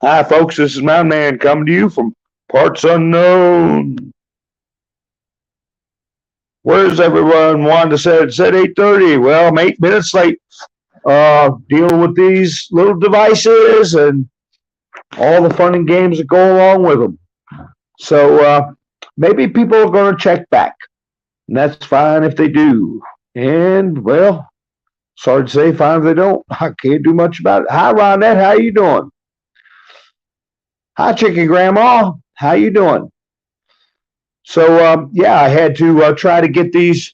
Hi, folks. This is my man coming to you from parts unknown. Where's everyone? Wanda said 8:30. Well, I'm 8 minutes late. Dealing with these little devices and all the fun and games that go along with them. So maybe people are going to check back, and that's fine if they do. And well, sorry to say, fine if they don't. I can't do much about it. Hi, Ronette. How you doing? Hi, Chicken Grandma. How you doing? So yeah, I had to try to get these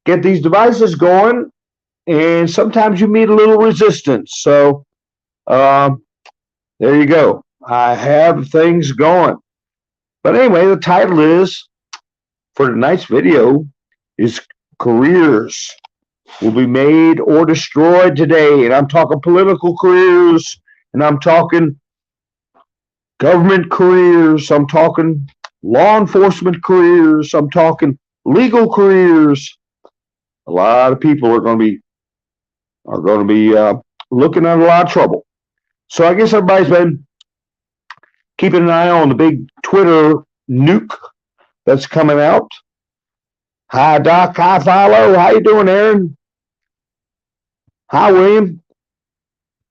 devices going, and sometimes you meet a little resistance. So um, there you go. I have things going. But anyway, the title is for tonight's video is careers will be made or destroyed today, and I'm talking political careers, and I'm talking government careers, I'm talking law enforcement careers, I'm talking legal careers. A lot of people are going to be looking at a lot of trouble. So I guess everybody's been keeping an eye on the big Twitter nuke that's coming out. Hi Doc, hi Philo, how you doing, Aaron? Hi William,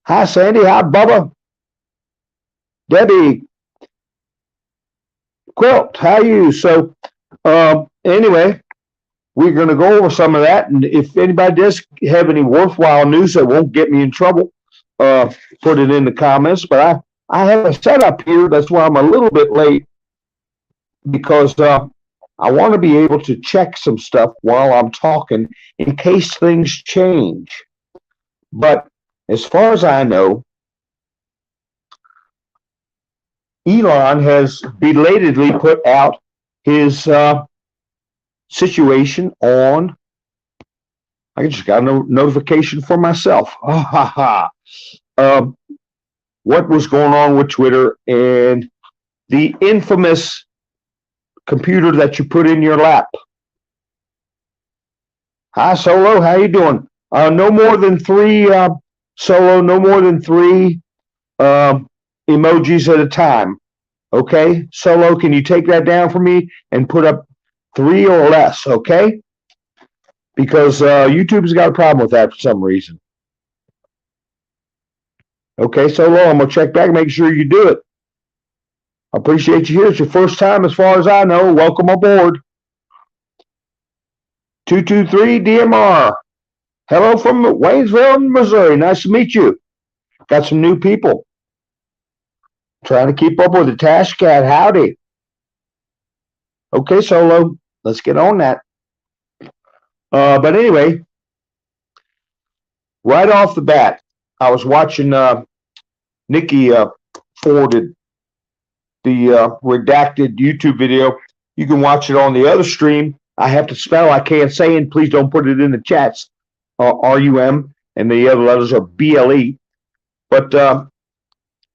hi Sandy, hi Bubba, Debbie, Quilt, how you? So anyway, we're going to go over some of that, and if anybody does have any worthwhile news that won't get me in trouble, put it in the comments. But I have a setup here. That's why I'm a little bit late, because I want to be able to check some stuff while I'm talking in case things change. But as far as I know, Elon has belatedly put out his situation on. I just got a notification for myself. What was going on with Twitter and the infamous computer that you put in your lap. Hi, Solo. How you doing? No more than three, Solo, no more than three emojis at a time. Okay? Solo, can you take that down for me and put up 3 or less, okay? Because YouTube's got a problem with that for some reason. Okay, Solo, I'm going to check back and make sure you do it. I appreciate you here. It's your first time as far as I know. Welcome aboard. 223 DMR. Hello from Waynesville, Missouri. Nice to meet you. Got some new people. Trying to keep up with the Tash Cat. Howdy. Okay, Solo. Let's get on that. But anyway, right off the bat, I was watching Nikki forwarded the redacted YouTube video. You can watch it on the other stream. I have to spell. I can't say, and please don't put it in the chats. RUM, and the other letters are BLE. But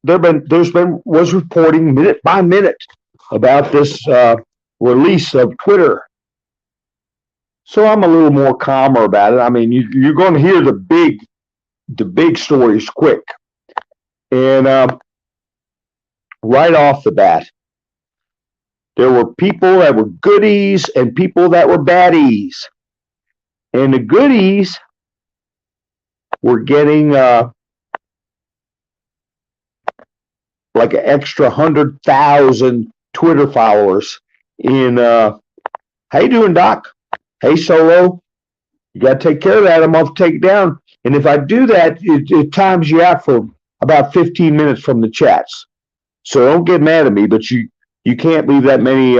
was reporting minute by minute about this release of Twitter. So I'm a little more calmer about it. I mean, you're going to hear the big stories quick. And right off the bat, there were people that were goodies and people that were baddies. And the goodies were getting like an extra 100,000 Twitter followers in how you doing, Doc? Hey, Solo, you got to take care of that. I'm going to take it down. And if I do that, it times you out for about 15 minutes from the chats. So don't get mad at me, but you can't leave that many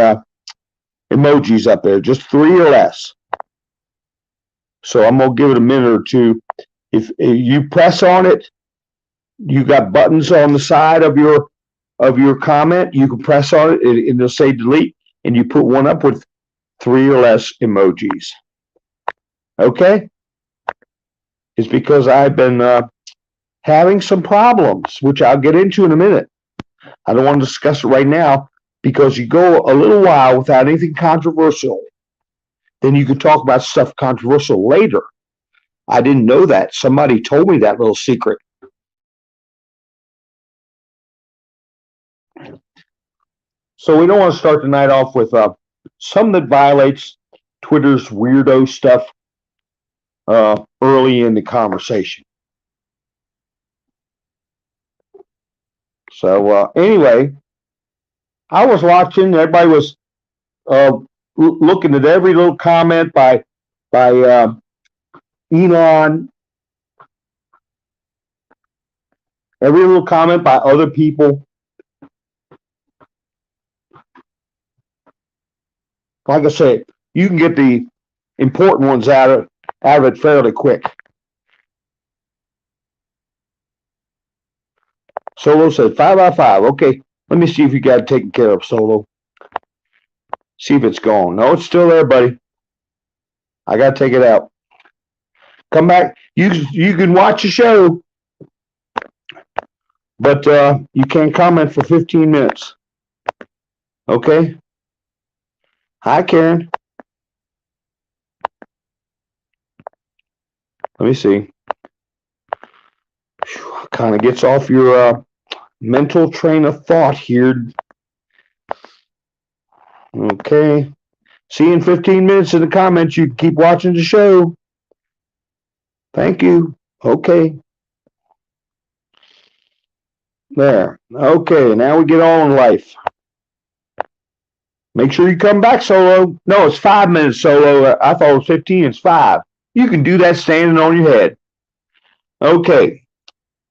emojis up there, just 3 or less. So I'm going to give it a minute or two. If you press on it, you got buttons on the side of your comment. You can press on it, and it'll say delete, and you put one up with 3 or less emojis. Okay? It's because I've been having some problems, which I'll get into in a minute. I don't want to discuss it right now, because you go a little while without anything controversial, then you can talk about stuff controversial later. I didn't know that. Somebody told me that little secret. So we don't want to start the night off with something that violates Twitter's weirdo stuff early in the conversation. So anyway, I was watching. Everybody was looking at every little comment by Elon, every little comment by other people. Like I said, you can get the important ones out of it fairly quick. Solo said 5 out of 5. Okay, let me see if you got it taken care of, Solo. See if it's gone. No, it's still there, buddy. I got to take it out. Come back. You can watch the show, but you can't comment for 15 minutes. Okay? Hi, Karen. Let me see. Kind of gets off your mental train of thought here. Okay. See you in 15 minutes in the comments. You can keep watching the show. Thank you. Okay. There. Okay, now we get on life. Make sure you come back, Solo. No, it's 5 minutes, Solo. I thought it was 15. It's 5. You can do that standing on your head. Okay.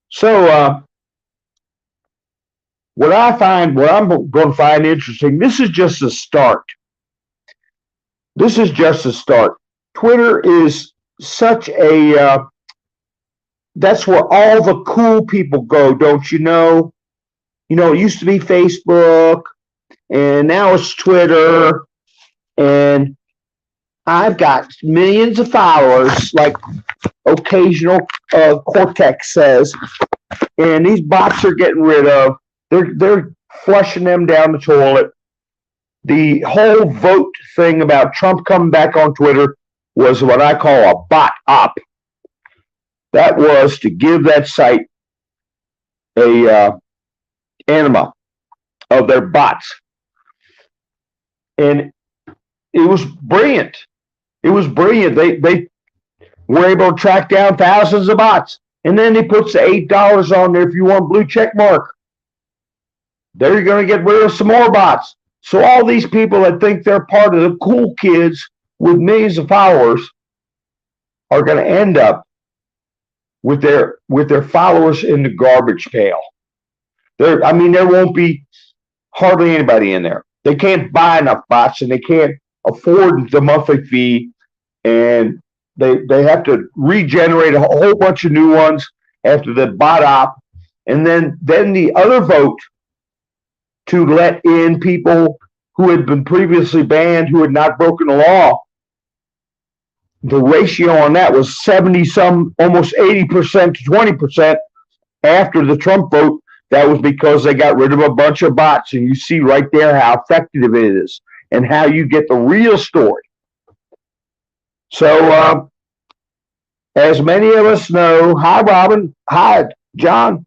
So, what I'm going to find interesting, this is just a start. This is just a start. Twitter is such a, that's where all the cool people go, don't you know? You know, it used to be Facebook, and now it's Twitter, and I've got millions of followers, like occasional Cortex says, and these bots are getting rid of. They're flushing them down the toilet. The whole vote thing about Trump coming back on Twitter was what I call a bot op. That was to give that site a enema of their bots. And it was brilliant. It was brilliant. They were able to track down thousands of bots. And then he puts the $8 on there if you want blue check mark. They're going to get rid of some more bots. So all these people that think they're part of the cool kids with millions of followers are going to end up with their followers in the garbage pail. There won't be hardly anybody in there. They can't buy enough bots, and they can't afford the monthly fee, and they have to regenerate a whole bunch of new ones after the bot op, and then the other vote to let in people who had been previously banned, who had not broken the law. The ratio on that was 70 some, almost 80% to 20% after the Trump vote. That was because they got rid of a bunch of bots, and you see right there how effective it is and how you get the real story. So, as many of us know, hi, Robin, hi, John,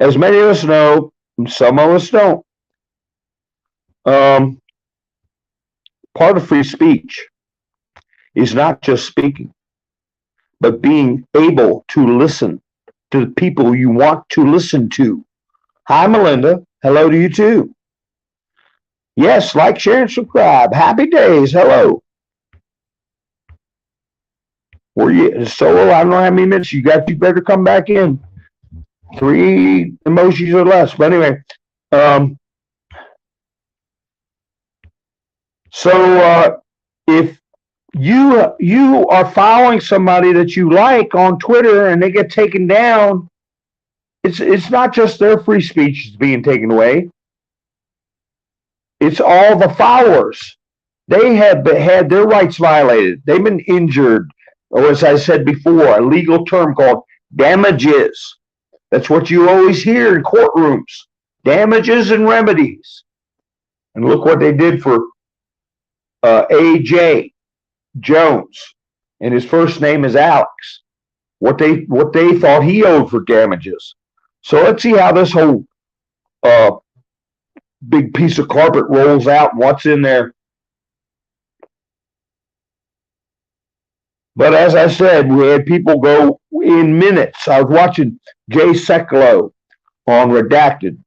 as many of us know, some of us don't, part of free speech is not just speaking, but being able to listen to the people you want to listen to. Hi, Melinda. Hello to you, too. Yes, like, share, and subscribe. Happy days. Hello. Were you Solo? I don't know how many minutes you got. You better come back in. 3 emojis or less. But anyway, so if you are following somebody that you like on Twitter and they get taken down, it's not just their free speech is being taken away. It's all the followers. They have had their rights violated. They've been injured, or as I said before, a legal term called damages. That's what you always hear in courtrooms. Damages and remedies. And look what they did for A.J. Jones, and his first name is Alex. What they thought he owed for damages. So let's see how this whole big piece of carpet rolls out and what's in there. But as I said, we had people go in minutes. I was watching Jay Sekulow on Redacted,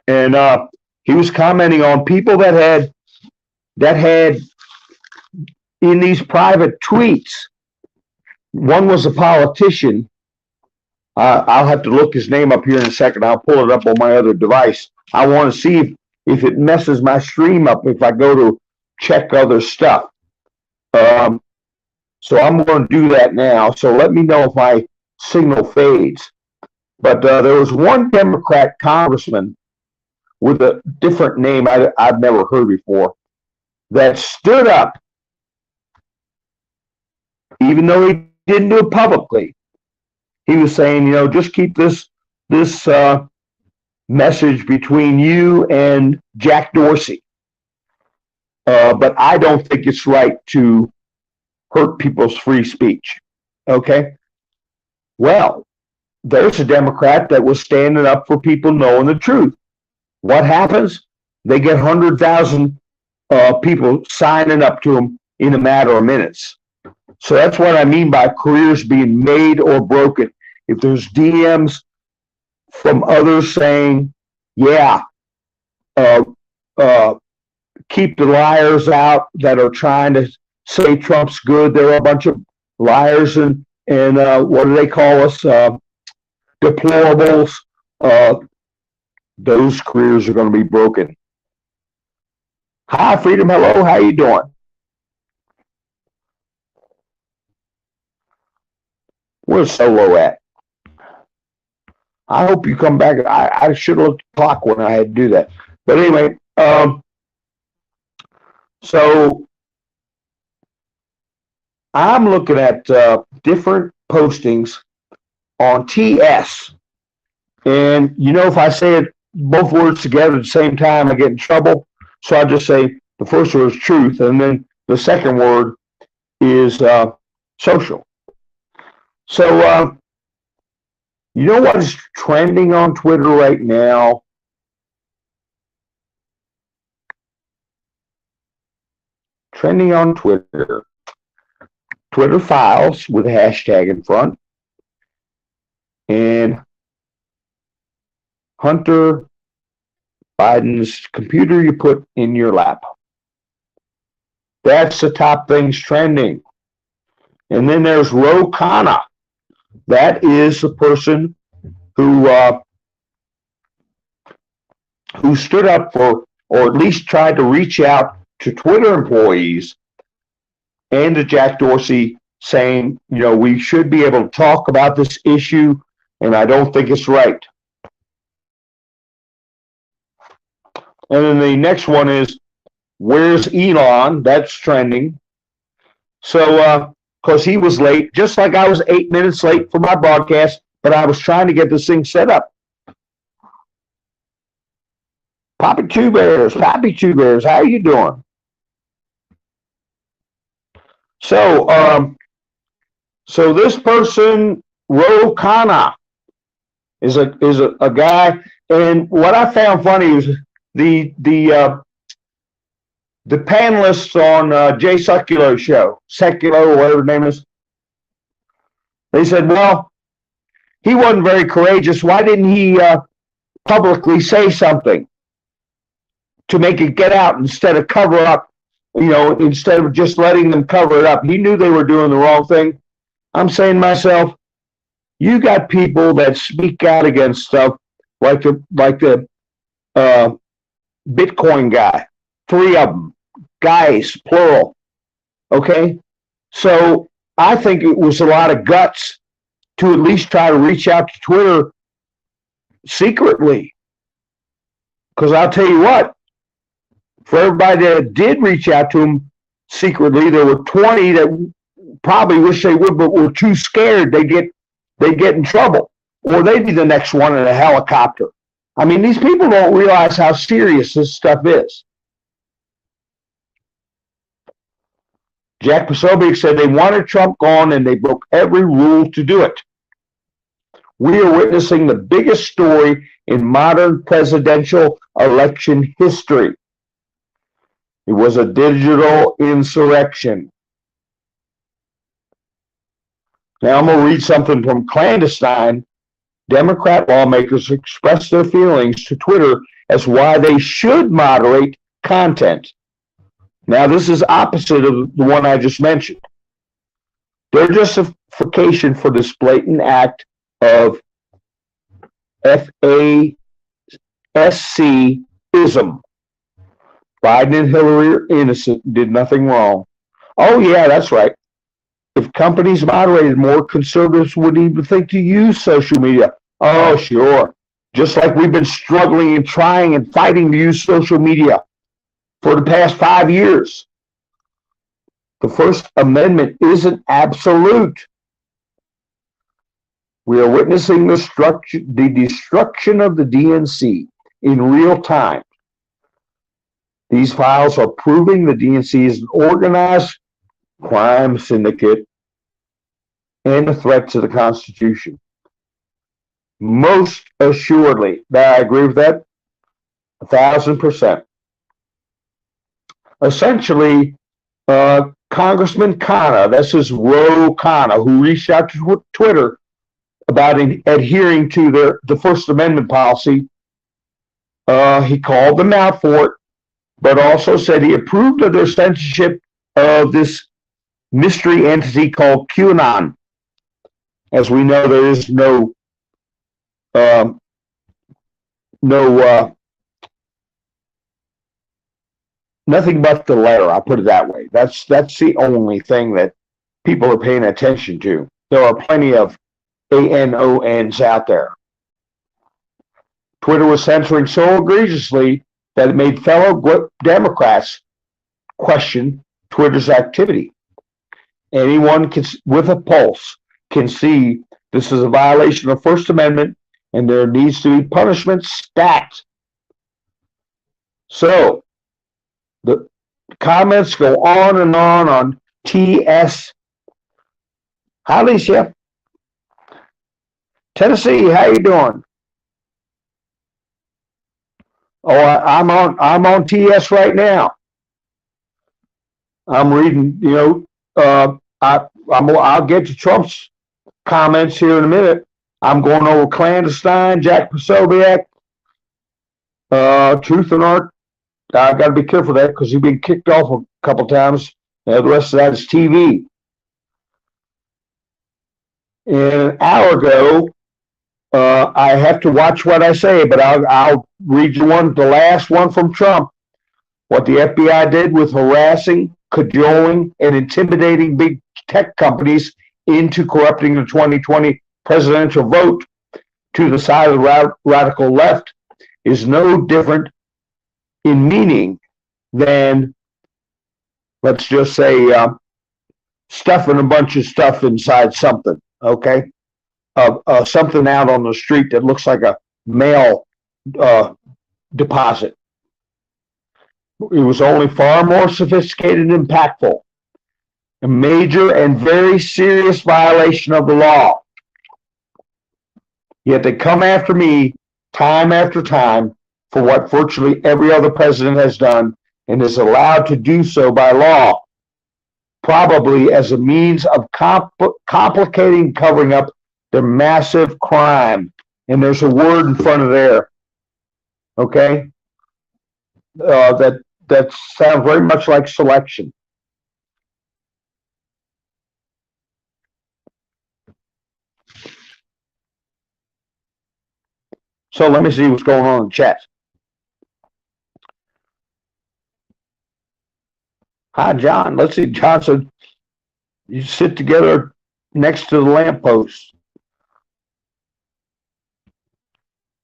and he was commenting on people that had in these private tweets. One was a politician. I'll have to look his name up here in a second. I'll pull it up on my other device. I want to see if it messes my stream up if I go to check other stuff. So I'm going to do that now. So let me know if my signal fades. But there was one Democrat congressman with a different name I've never heard before that stood up, even though he didn't do it publicly. He was saying, just keep this message between you and Jack Dorsey. But I don't think it's right to hurt people's free speech. Okay? Well, there's a Democrat that was standing up for people knowing the truth. What happens? They get 100,000 people signing up to them in a matter of minutes. So that's what I mean by careers being made or broken. If there's DMs from others saying, keep the liars out that are trying to say Trump's good. There are a bunch of liars and what do they call us? Deplorables. Those careers are going to be broken. Hi, Freedom. Hello. How you doing? Where's Solo at? I hope you come back. I should have looked at the clock when I had to do that. But anyway, so I'm looking at different postings on TS. And, if I say it both words together at the same time, I get in trouble. So I just say the first word is truth, and then the second word is social. So, what is trending on Twitter right now? Trending on Twitter. Twitter files with a hashtag in front. And Hunter Biden's computer you put in your lap. That's the top things trending. And then there's Ro Khanna. That is the person who stood up for, or at least tried to reach out to Twitter employees and to Jack Dorsey saying, we should be able to talk about this issue, and I don't think it's right. And then the next one is, where's Elon? That's trending. So, because he was late, just like I was 8 minutes late for my broadcast, but I was trying to get this thing set up. Pappy Two Bears, how are you doing? So, so this person, Ro Khanna, is a guy, and what I found funny was the panelists on Jay Sekulow's show, Sekulow or whatever his name is, they said, well, he wasn't very courageous. Why didn't he publicly say something to make it get out instead of cover up, instead of just letting them cover it up? He knew they were doing the wrong thing. I'm saying to myself, you got people that speak out against stuff like the Bitcoin guy, 3 of them, guys, plural. Okay? So I think it was a lot of guts to at least try to reach out to Twitter secretly. Because I'll tell you what, for everybody that did reach out to him secretly, there were 20 that probably wish they would, but were too scared they'd get in trouble, or they'd be the next one in a helicopter. I mean, these people don't realize how serious this stuff is. Jack Posobiec said they wanted Trump gone and they broke every rule to do it. We are witnessing the biggest story in modern presidential election history. It was a digital insurrection. Now I'm going to read something from Clandestine. Democrat lawmakers expressed their feelings to Twitter as why they should moderate content. Now this is opposite of the one I just mentioned. Their justification for this blatant act of FASC-ism. Biden and Hillary are innocent, did nothing wrong. Oh yeah, that's right. If companies moderated more, conservatives wouldn't even think to use social media. Oh, sure. Just like we've been struggling and trying and fighting to use social media for the past 5 years. The First Amendment isn't absolute. We are witnessing the destruction of the DNC in real time. These files are proving the DNC is an organized crime syndicate and a threat to the Constitution. Most assuredly, I agree with that 1,000%. Essentially, Congressman Khanna, that's his Ro Khanna, who reached out to Twitter about adhering to the First Amendment policy. He called them out for it, but also said he approved of their censorship of this mystery entity called QAnon. As we know, there is nothing but the letter. I'll put it that way. That's the only thing that people are paying attention to. There are plenty of ANONs out there. Twitter was censoring so egregiously that it made fellow Democrats question Twitter's activity. Anyone with a pulse can see this is a violation of the First Amendment, and there needs to be punishment stacked. So the comments go on TS. Hi, Alicia. Tennessee, how you doing? Oh, I'm on TS right now. I'm reading. I'll get to Trump's comments here in a minute. I'm going over Clandestine, Jack Posobiec, Truth and Art. I got to be careful of that because he's been kicked off a couple times. The rest of that is TV. And an hour ago, I have to watch what I say, but I'll read you the last one from Trump. What the FBI did with harassing, cajoling, and intimidating big tech companies into corrupting the 2020 presidential vote to the side of the radical left is no different in meaning than, let's just say, stuffing a bunch of stuff inside something, okay? Something out on the street that looks like a mail deposit. It was only far more sophisticated and impactful. A major and very serious violation of the law. Yet they come after me time after time for what virtually every other president has done and is allowed to do so by law, probably as a means of complicating covering up their massive crime. And there's a word in front of there, okay? That sounds very much like selection. So let me see what's going on in the chat. Hi, John. Let's see. John said, you sit together next to the lamppost.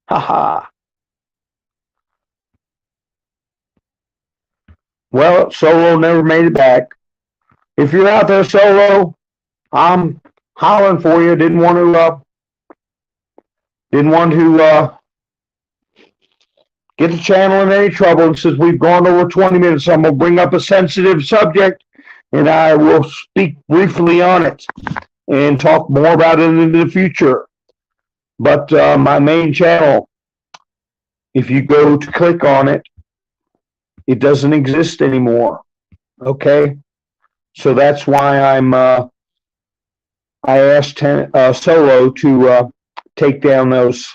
Ha ha. Well, Solo never made it back. If you're out there, Solo, I'm hollering for you. Didn't want to get the channel in any trouble. And since we've gone over 20 minutes, I'm going to bring up a sensitive subject, and I will speak briefly on it and talk more about it in the future. But my main channel, if you go to click on it, it doesn't exist anymore. Okay, so that's why I asked Solo to take down those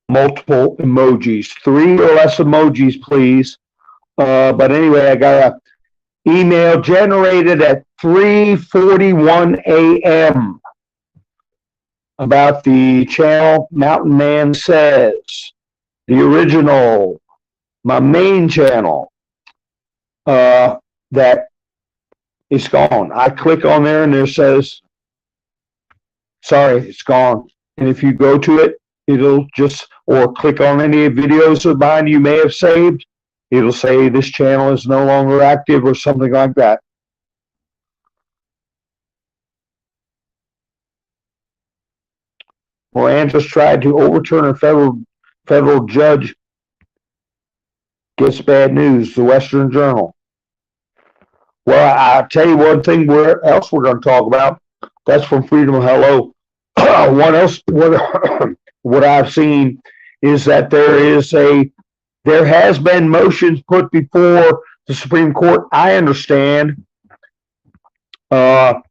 multiple emojis, 3 or less emojis, please. But anyway, I got an email generated at 3:41 a.m. about the channel Mountain Man Says, the original, my main channel, that is gone. I click on there and it says, sorry, it's gone. And if you go to it, it'll just, or click on any videos of mine you may have saved, it'll say this channel is no longer active or something like that. Moran just tried to overturn a federal judge. Gets bad news, the Western Journal. Well, I'll tell you one thing else we're going to talk about. That's from Freedom of Hello. What I've seen is that there has been motions put before the Supreme Court, I understand, to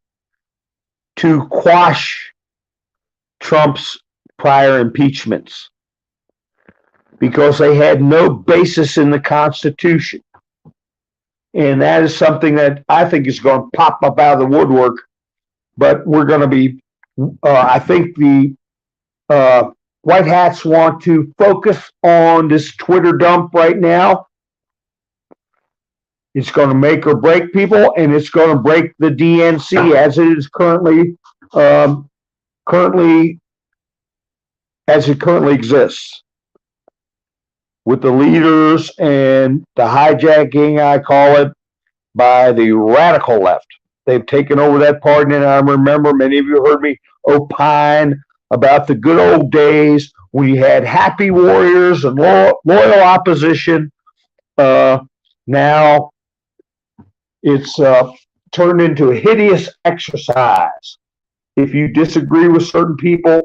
quash Trump's prior impeachments because they had no basis in the Constitution. And that is something that I think is going to pop up out of the woodwork. But we're going to be, I think the White Hats want to focus on this Twitter dump right now. It's going to make or break people, and it's going to break the DNC as it is currently exists, with the leaders and the hijacking, I call it, by the radical left. They've taken over that party, and I remember many of you heard me opine about the good old days when you had happy warriors and loyal opposition. Now it's turned into a hideous exercise. If you disagree with certain people,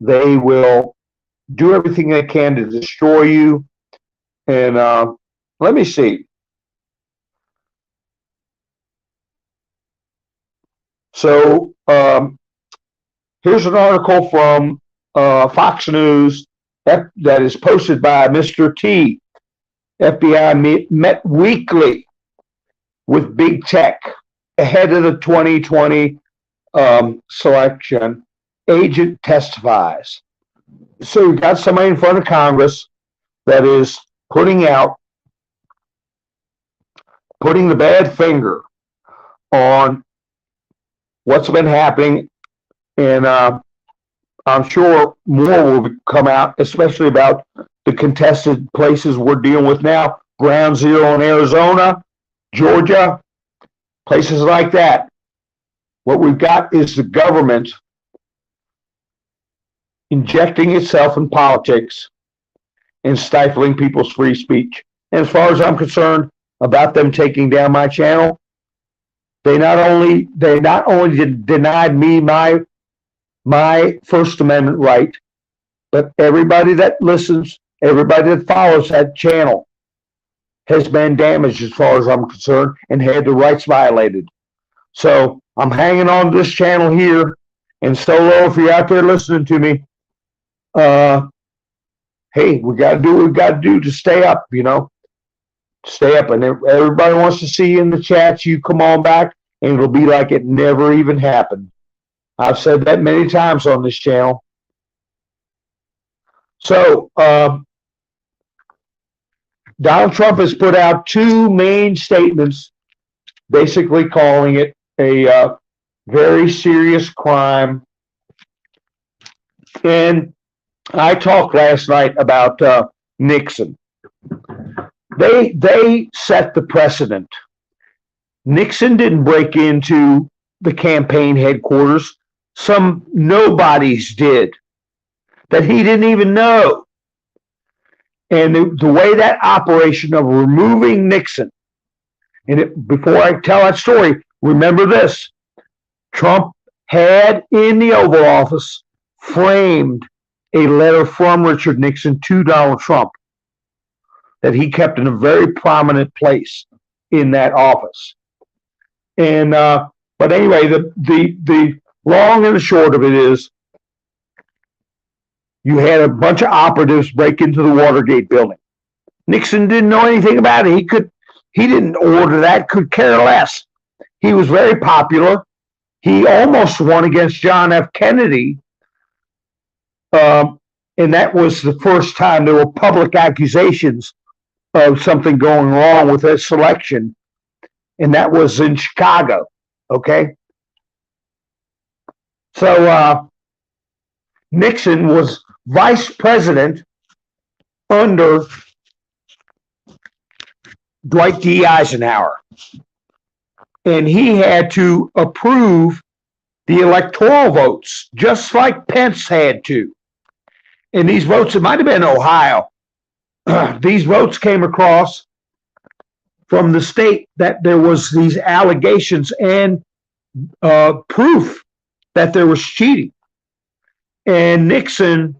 they will do everything they can to destroy you. And let me see. So here's an article from Fox News that is posted by Mr. T. FBI met weekly with big tech ahead of the 2020 selection. Agent testifies. So you've got somebody in front of Congress that is putting the bad finger on what's been happening, and I'm sure more will come out, especially about the contested places we're dealing with now, Ground Zero in Arizona, Georgia, places like that. What we've got is the government injecting itself in politics and stifling people's free speech. And as far as I'm concerned about them taking down my channel, they not only denied me my First Amendment right, but everybody that listens, everybody that follows that channel has been damaged as far as I'm concerned and had their rights violated. So I'm hanging on to this channel here. And Solo, if you're out there listening to me, hey, we got to do what we got to do to stay up, stay up. And everybody wants to see you in the chats. You come on back, and it'll be like it never even happened. I've said that many times on this channel. So Donald Trump has put out two main statements, basically calling it a very serious crime. And I talked last night about Nixon. They set the precedent. Nixon didn't break into the campaign headquarters. Some nobodies did that he didn't even know. And the way that operation of removing Nixon, and before I tell that story, remember this: Trump had in the Oval Office framed a letter from Richard Nixon to Donald Trump that he kept in a very prominent place in that office. And but anyway, the long and the short of it is, you had a bunch of operatives break into the Watergate building. Nixon didn't know anything about it. He didn't order that, could care less. He was very popular. He almost won against John F. Kennedy. And that was the first time there were public accusations of something going wrong with his selection. And that was in Chicago. Okay. So Nixon was vice president under Dwight D. Eisenhower. And he had to approve the electoral votes, just like Pence had to. And these votes, it might have been Ohio, these votes came across from the state that there was these allegations and proof that there was cheating. And Nixon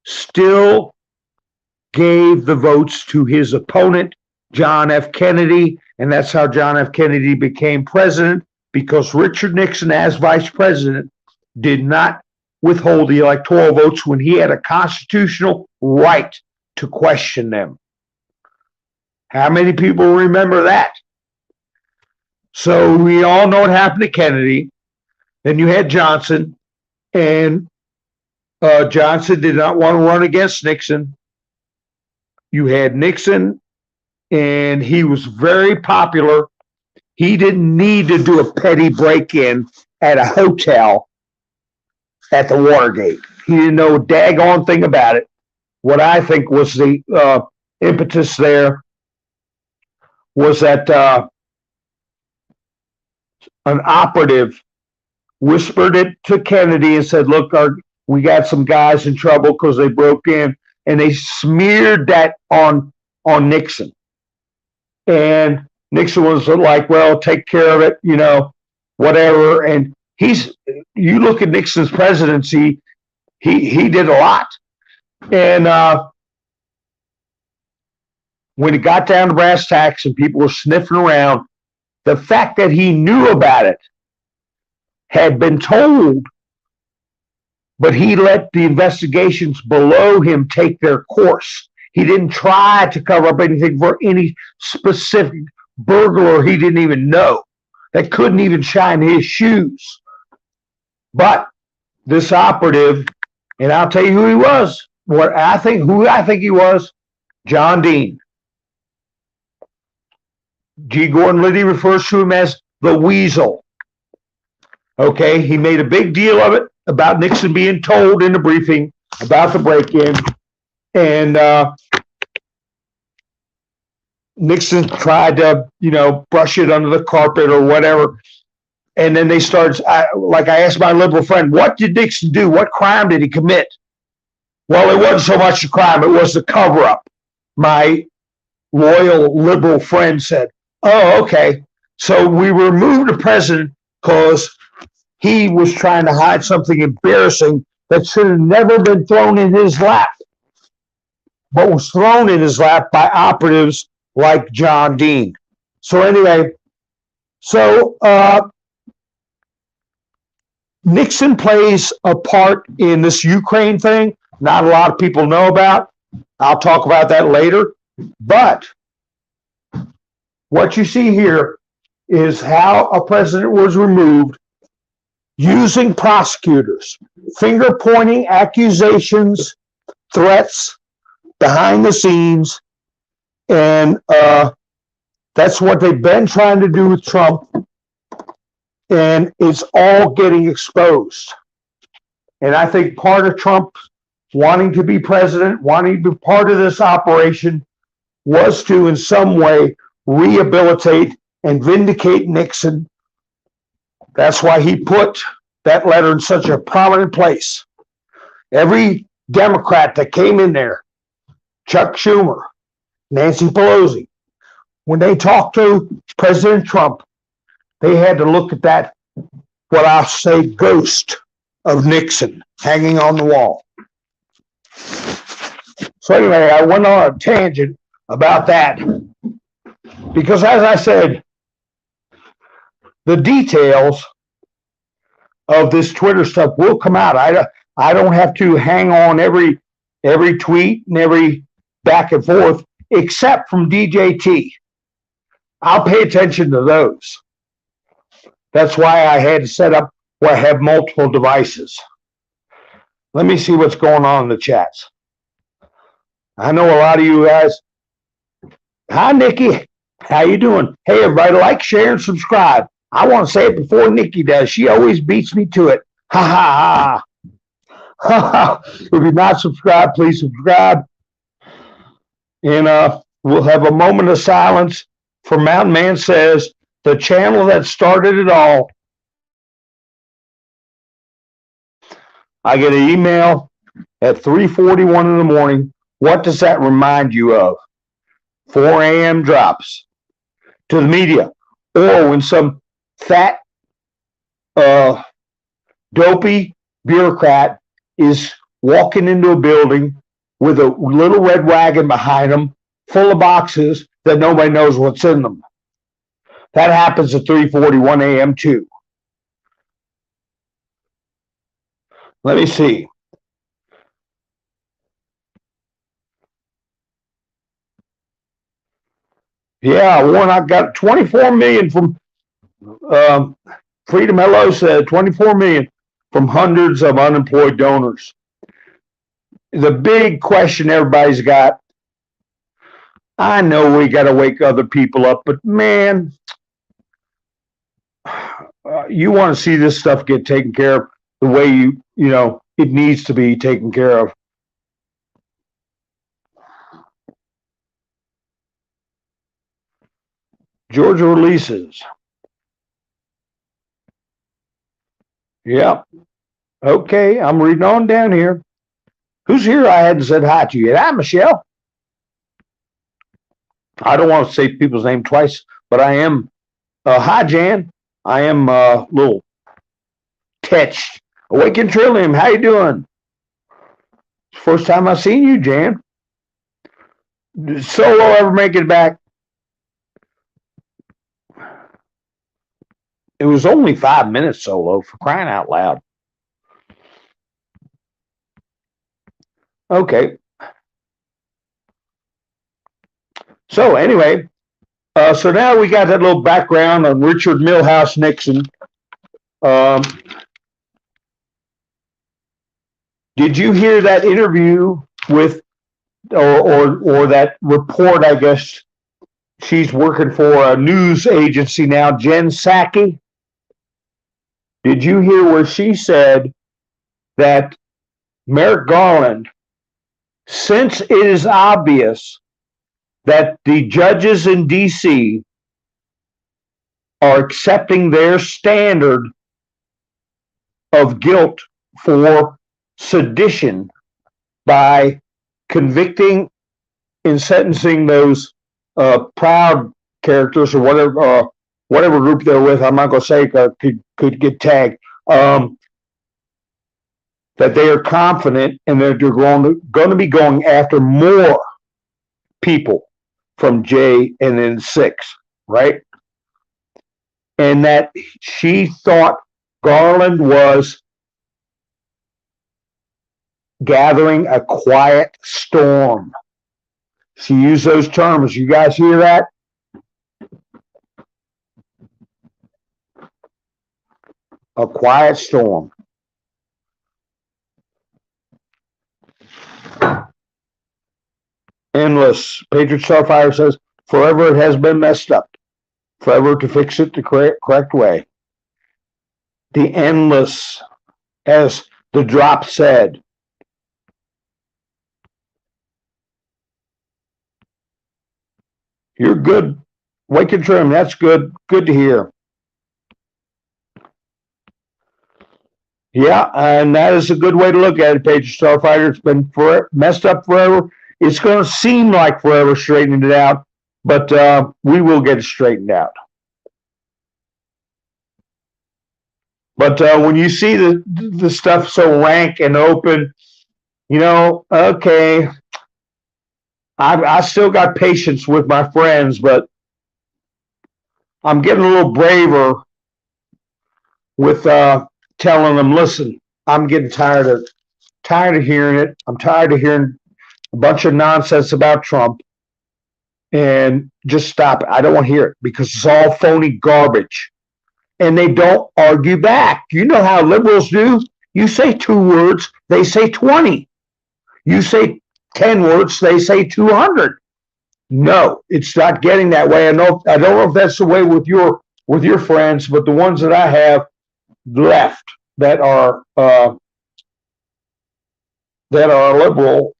still gave the votes to his opponent, John F. Kennedy, and that's how John F. Kennedy became president, because Richard Nixon, as vice president, did not withhold the electoral votes when he had a constitutional right to question them. How many people remember that? So we all know what happened to Kennedy. Then you had Johnson, and Johnson did not want to run against Nixon. You had Nixon, and he was very popular. He didn't need to do a petty break-in at a hotel at the Watergate. He didn't know a daggone thing about it. What I think was the impetus there was that an operative whispered it to Kennedy and said, look, we got some guys in trouble because they broke in, and they smeared that on Nixon. And Nixon was like, well, take care of it, whatever. And you look at Nixon's presidency, he did a lot. And when it got down to brass tacks and people were sniffing around, the fact that he knew about it, had been told, but he let the investigations below him take their course. He didn't try to cover up anything for any specific burglar he didn't even know, that couldn't even shine his shoes. But this operative, and I'll tell you who he was, who I think he was, John Dean. G. Gordon Liddy refers to him as the Weasel. Okay, he made a big deal of it about Nixon being told in the briefing about the break-in, and Nixon tried to, brush it under the carpet or whatever. And then they started, I asked my liberal friend, what did Nixon do? What crime did he commit? Well, it wasn't so much a crime, it was the cover-up. My loyal liberal friend said, oh, okay. So we removed the president because he was trying to hide something embarrassing that should have never been thrown in his lap, but was thrown in his lap by operatives like John Dean. So anyway, Nixon plays a part in this Ukraine thing. Not a lot of people know about. I'll talk about that later. But what you see here is how a president was removed using prosecutors, finger-pointing accusations, threats behind the scenes, and that's what they've been trying to do with Trump, and it's all getting exposed. And I think part of Trump wanting to be president, wanting to be part of this operation, was to, in some way, rehabilitate and vindicate Nixon. That's why he put that letter in such a prominent place. Every Democrat that came in there, Chuck Schumer, Nancy Pelosi, when they talked to President Trump, they had to look at that, what I'll say, ghost of Nixon hanging on the wall. So anyway, I went on a tangent about that because, as I said, the details of this Twitter stuff will come out. I don't have to hang on every tweet and every back and forth, except from DJT. I'll pay attention to those. That's why I had to set up where I have multiple devices. Let me see what's going on in the chats. I know a lot of you guys. Hi, Nikki. How you doing? Hey, everybody, like, share, and subscribe. I want to say it before Nikki does. She always beats me to it. Ha, ha, ha. If you're not subscribed, please subscribe. And we'll have a moment of silence for Mountain Man Says, the channel that started it all. I get an email at 3:41 in the morning. What does that remind you of? 4 a.m. drops to the media. Or when some fat, dopey bureaucrat is walking into a building with a little red wagon behind them full of boxes that nobody knows what's in them. That happens at 3:41 a.m. too. Let me see. Yeah, Warnock got 24 million from Freedom Hello said 24 million from hundreds of unemployed donors. The big question everybody's got, I know we got to wake other people up, but man, you want to see this stuff get taken care of the way you know it needs to be taken care of. Georgia releases. Yep. Okay, I'm reading on down here. Who's here I hadn't said hi to yet? Hi, Michelle. I don't want to say people's name twice, but I am. Hi, Jan. I am a little touched. Awaken Trillium, how you doing? First time I've seen you, Jan. Did Solo ever make it back? It was only 5 minutes, Solo, for crying out loud. Okay. So anyway, so now we got that little background on Richard Milhouse Nixon. Did you hear that interview with, or that report? I guess she's working for a news agency now, Jen Psaki. Did you hear where she said that Merrick Garland, since it is obvious that the judges in D.C. are accepting their standard of guilt for sedition by convicting and sentencing those proud characters or whatever group they're with, I'm not going to say could get tagged, that they are confident and that they're going to be going after more people from J and then 6, right? And that she thought Garland was gathering a quiet storm. She used those terms. You guys hear that? A quiet storm. Endless. Patriot Starfire says, forever it has been messed up. Forever to fix it the correct way. The endless, as the drop said. You're good. Wake and trim. That's good. Good to hear. Yeah, and that is a good way to look at it, Patriot Starfighter. It's been messed up forever. It's going to seem like forever straightening it out, but we will get it straightened out. But when you see the stuff so rank and open, Okay, I still got patience with my friends, but I'm getting a little braver with telling them, listen, I'm getting tired of hearing it. I'm tired of hearing a bunch of nonsense about Trump, and just stop it. I don't want to hear it because it's all phony garbage. And they don't argue back. You know how liberals do. You say 2 words, they say 20. You say 10 words, they say 200. No, it's not getting that way. I don't know if that's the way with your friends, but the ones that I have left that are liberal,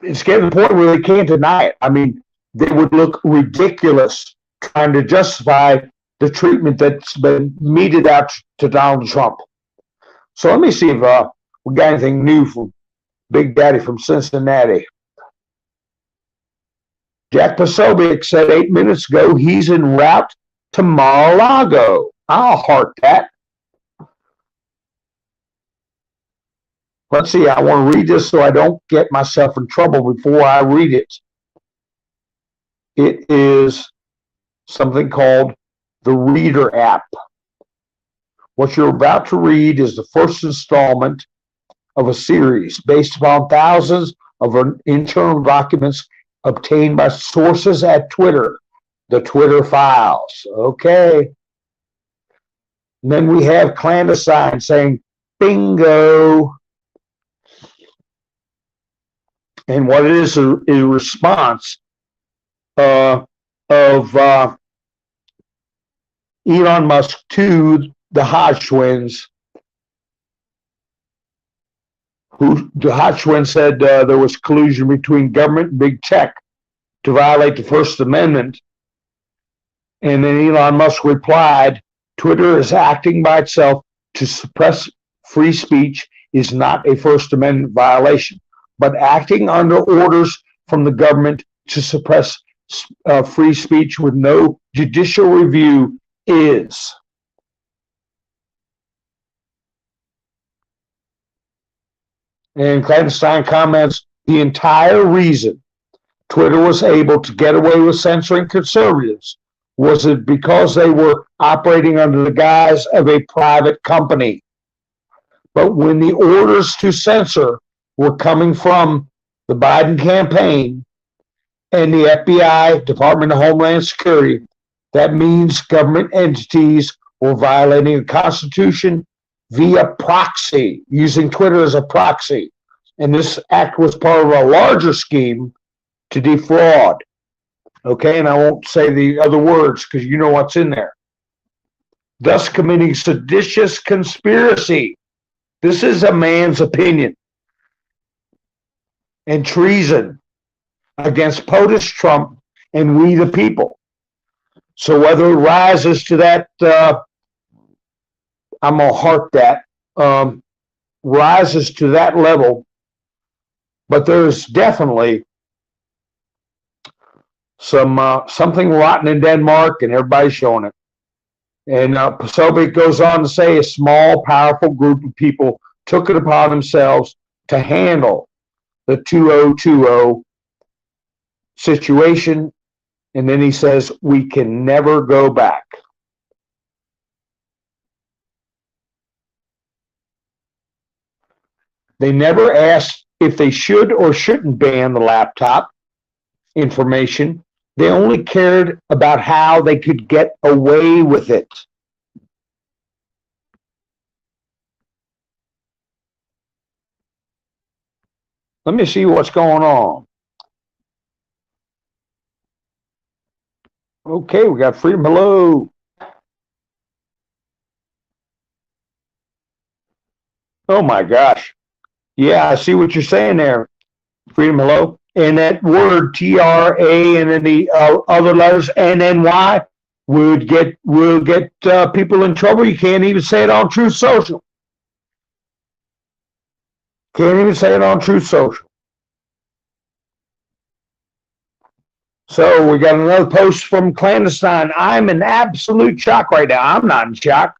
it's getting to the point where they can't deny it. I mean, they would look ridiculous trying to justify the treatment that's been meted out to Donald Trump. So let me see if we got anything new from Big Daddy from Cincinnati. Jack Posobiec said 8 minutes ago he's en route to Mar-a-Lago. I'll heart that. Let's see, I want to read this so I don't get myself in trouble before I read it. It is something called the Reader app. What you're about to read is the first installment of a series based upon thousands of internal documents obtained by sources at Twitter, the Twitter files. Okay. And then we have Clandestine saying, bingo. And what it is a response of Elon Musk to the Hodge twins. The Hodge twins said there was collusion between government and big tech to violate the First Amendment. And then Elon Musk replied, Twitter is acting by itself to suppress free speech is not a First Amendment violation, but acting under orders from the government to suppress free speech with no judicial review is. And Clandestine comments, the entire reason Twitter was able to get away with censoring conservatives was it because they were operating under the guise of a private company. But when the orders to censor were coming from the Biden campaign and the FBI, Department of Homeland Security, that means government entities were violating the Constitution via proxy, using Twitter as a proxy. And this act was part of a larger scheme to defraud. Okay, and I won't say the other words because you know what's in there. Thus committing seditious conspiracy. This is a man's opinion. And treason against POTUS, Trump, and we the people. So whether it rises to that, I'm going to heart that, rises to that level, but there's definitely something rotten in Denmark, and everybody's showing it. And Posobiec goes on to say a small, powerful group of people took it upon themselves to handle the 2020 situation. And then he says, we can never go back. They never asked if they should or shouldn't ban the laptop information. They only cared about how they could get away with it. Let me see what's going on. Okay, we got Freedom. Hello. Oh my gosh. Yeah, I see what you're saying there. Freedom. Hello. And that word TRA and then the other letters NNY will get people in trouble. You can't even say it on Truth Social. Can't even say it on Truth Social. So we got another post from Clandestine. I'm in absolute shock right now. I'm not in shock.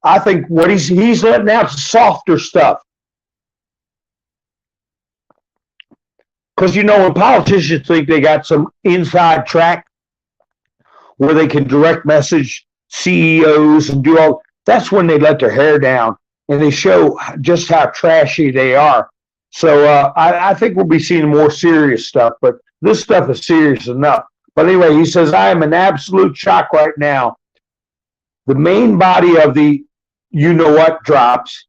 I think what he's letting out is softer stuff. Because, when politicians think they got some inside track where they can direct message CEOs and do all, that's when they let their hair down and they show just how trashy they are. So I think we'll be seeing more serious stuff, but this stuff is serious enough. But anyway, he says, I am in absolute shock right now. The main body of the you-know-what drops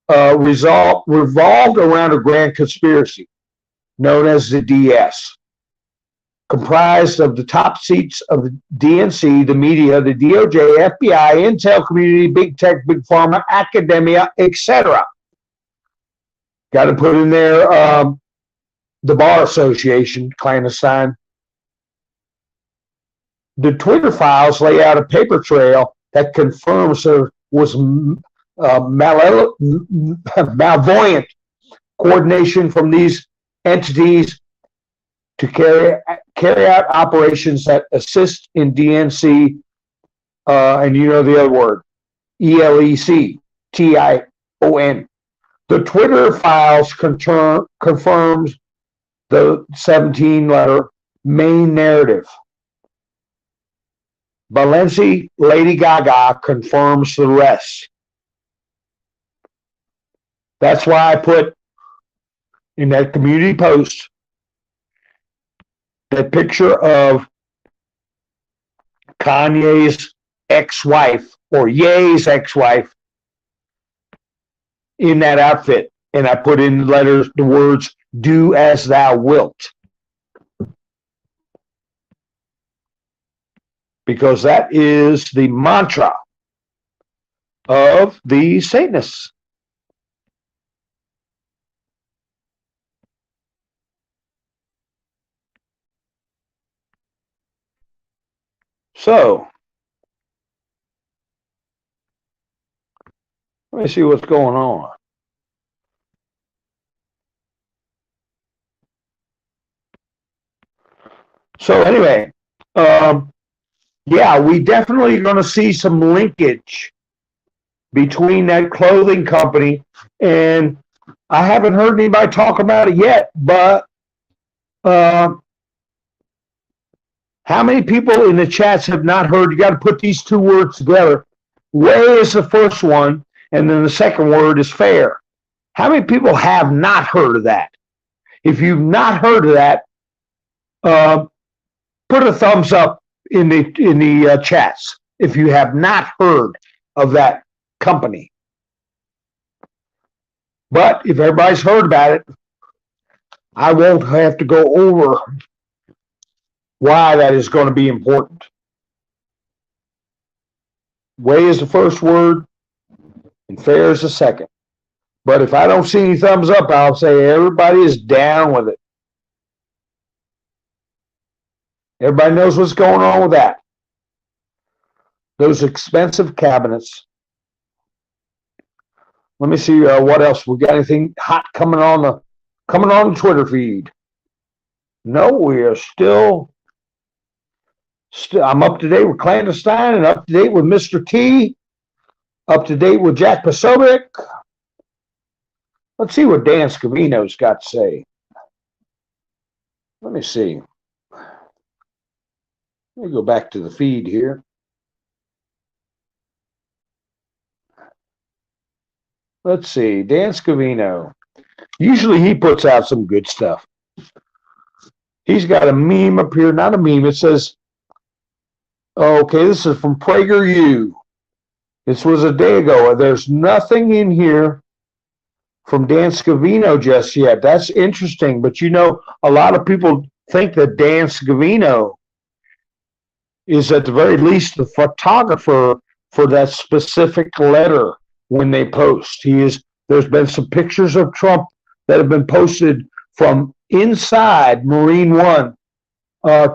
revolved around a grand conspiracy known as the DS, comprised of the top seats of the DNC, the media, the DOJ, FBI, intel community, big tech, big pharma, academia, etc. Got to put in there the Bar Association, clandestine. The Twitter files lay out a paper trail that confirms there was malvoyant coordination from these entities to carry out operations that assist in DNC, and you know the other word, ELEC, TION. The Twitter files confirms the 17-letter main narrative. Balenci Lady Gaga confirms the rest. That's why I put in that community post that picture of Kanye's ex-wife or Ye's ex-wife in that outfit. And I put in the words, do as thou wilt. Because that is the mantra of the Satanists. So, let me see what's going on. So anyway, yeah, we definitely going to see some linkage between that clothing company, and I haven't heard anybody talk about it yet, but how many people in the chats have not heard? You got to put these two words together. Way is the first one, and then the second word is fair. How many people have not heard of that? If you've not heard of that, put a thumbs up in the chats if you have not heard of that company. But if everybody's heard about it, I won't have to go over why that is going to be important. Way is the first word, and fair is the second. But if I don't see any thumbs up, I'll say everybody is down with it. Everybody knows what's going on with that. Those expensive cabinets. Let me see what else. We got anything hot coming on the Twitter feed? No, we are still. I'm up to date with Clandestine and up to date with Mr. T. Up to date with Jack Posobiec. Let's see what Dan Scavino's got to say. Let me see. Let me go back to the feed here. Let's see. Dan Scavino. Usually he puts out some good stuff. He's got a meme up here. Not a meme. It says, okay, this is from PragerU. This was a day ago. There's nothing in here from Dan Scavino just yet. That's interesting. But a lot of people think that Dan Scavino is at the very least the photographer for that specific letter when they post. There's been some pictures of Trump that have been posted from inside Marine One,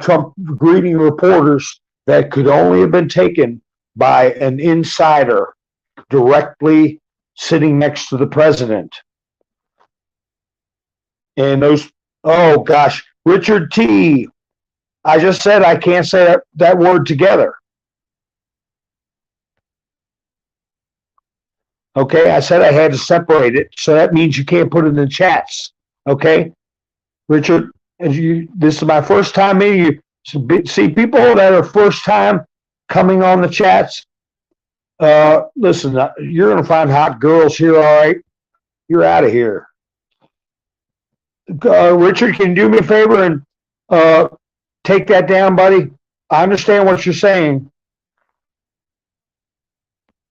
Trump greeting reporters that could only have been taken by an insider directly sitting next to the president. And those, oh gosh, Richard T. I just said I can't say that word together. Okay, I said I had to separate it, so that means you can't put it in the chats. Okay, Richard, this is my first time meeting you. See, people that are first time coming on the chats, listen, you're going to find hot girls here, all right? You're out of here. Richard, can you do me a favor and take that down, buddy? I understand what you're saying.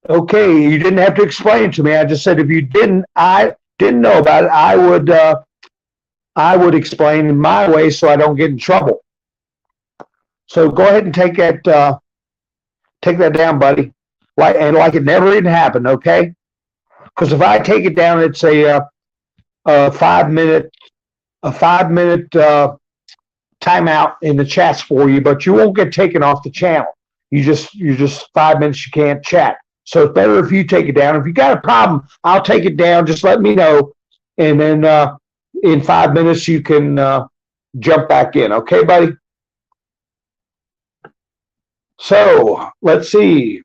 Okay, you didn't have to explain it to me. I just said if you didn't, I didn't know about it, I would explain in my way so I don't get in trouble. So go ahead and take that down, buddy. Like it never even happened, okay? Because if I take it down, it's a 5 minute timeout in the chats for you, but you won't get taken off the channel. You're just 5 minutes you can't chat. So it's better if you take it down. If you got a problem, I'll take it down. Just let me know, and then in 5 minutes you can jump back in. Okay, buddy? So let's see.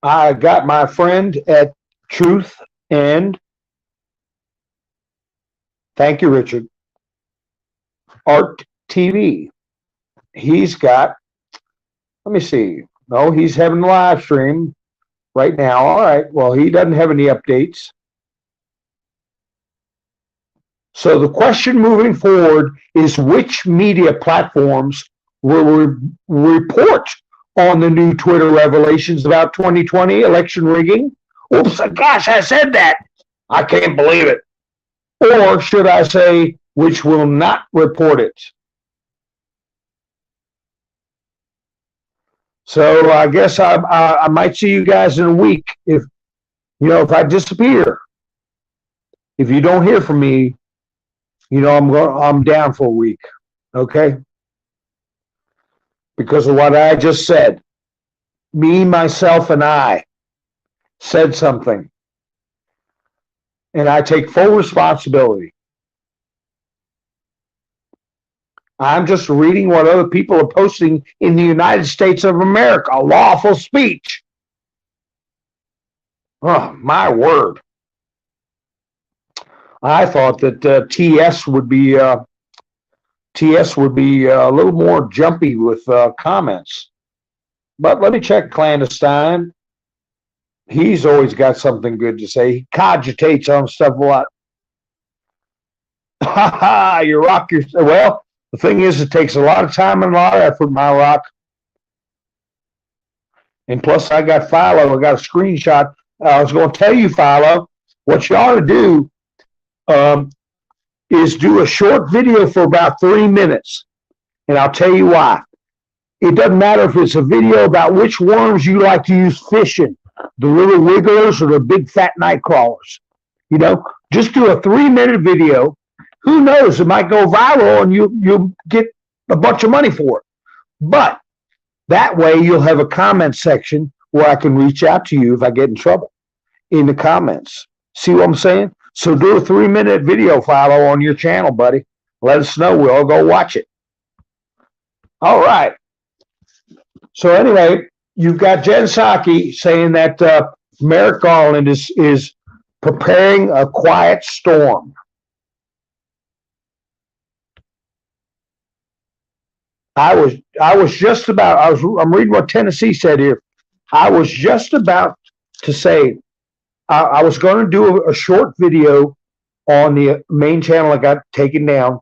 I got my friend at Truth and thank you, Richard. Art TV. He's got, let me see. No, he's having a live stream right now. All right. Well, he doesn't have any updates. So the question moving forward is which media platforms will report on the new Twitter revelations about 2020 election rigging? Oops, gosh, I said that. I can't believe it. Or should I say, which will not report it? So I guess I might see you guys in a week if I disappear. If you don't hear from me, I'm down for a week. Okay? Because of what I just said. Me, myself, and I said something. And I take full responsibility. I'm just reading what other people are posting in the United States of America. Lawful speech. Oh, my word. I thought that TS would be a little more jumpy with comments. But let me check Clandestine. He's always got something good to say. He cogitates on stuff a lot. Ha ha, you rock your... Well, the thing is, it takes a lot of time and a lot of effort, my rock. And plus, I got Philo. I got a screenshot. I was going to tell you, Philo, what you ought to do is do a short video for about 3 minutes. And I'll tell you why. It doesn't matter if it's a video about which worms you like to use fishing, the little wigglers or the big fat night crawlers. Just do a 3-minute video. Who knows? It might go viral and you'll get a bunch of money for it. But that way you'll have a comment section where I can reach out to you if I get in trouble in the comments. See what I'm saying? So do a 3-minute video, Philo, on your channel, buddy. Let us know. We'll all go watch it. All right. So anyway, you've got Jen Psaki saying that Merrick Garland is preparing a quiet storm. I'm reading what Tennessee said here. I was just about to say I was going to do a short video on the main channel I got taken down,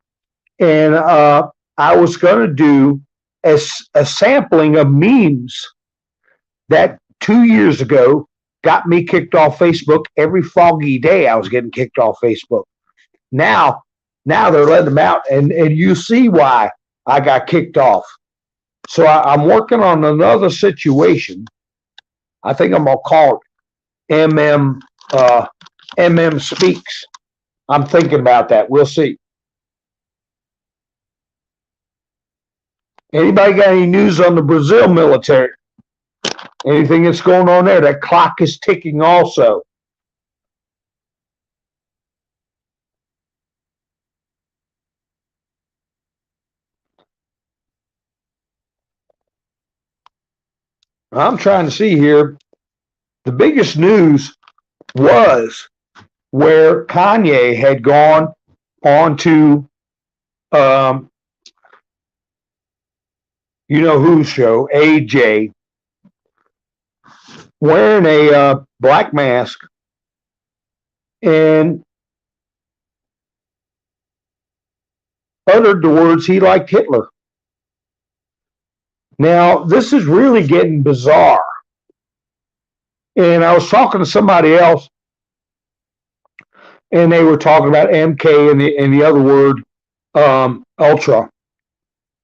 and I was going to do a sampling of memes that 2 years ago got me kicked off Facebook. Every foggy day I was getting kicked off Facebook. Now they're letting them out, and you see why I got kicked off. So I'm working on another situation. I think I'm going to call it MM Speaks. I'm thinking about that. We'll see. Anybody got any news on the Brazil military? Anything that's going on there? That clock is ticking also. I'm trying to see here. The biggest news was where Kanye had gone on to, you know whose show, AJ, wearing a black mask and uttered the words he liked Hitler. Now, this is really getting bizarre. And I was talking to somebody else, and they were talking about MK and the other word, ultra.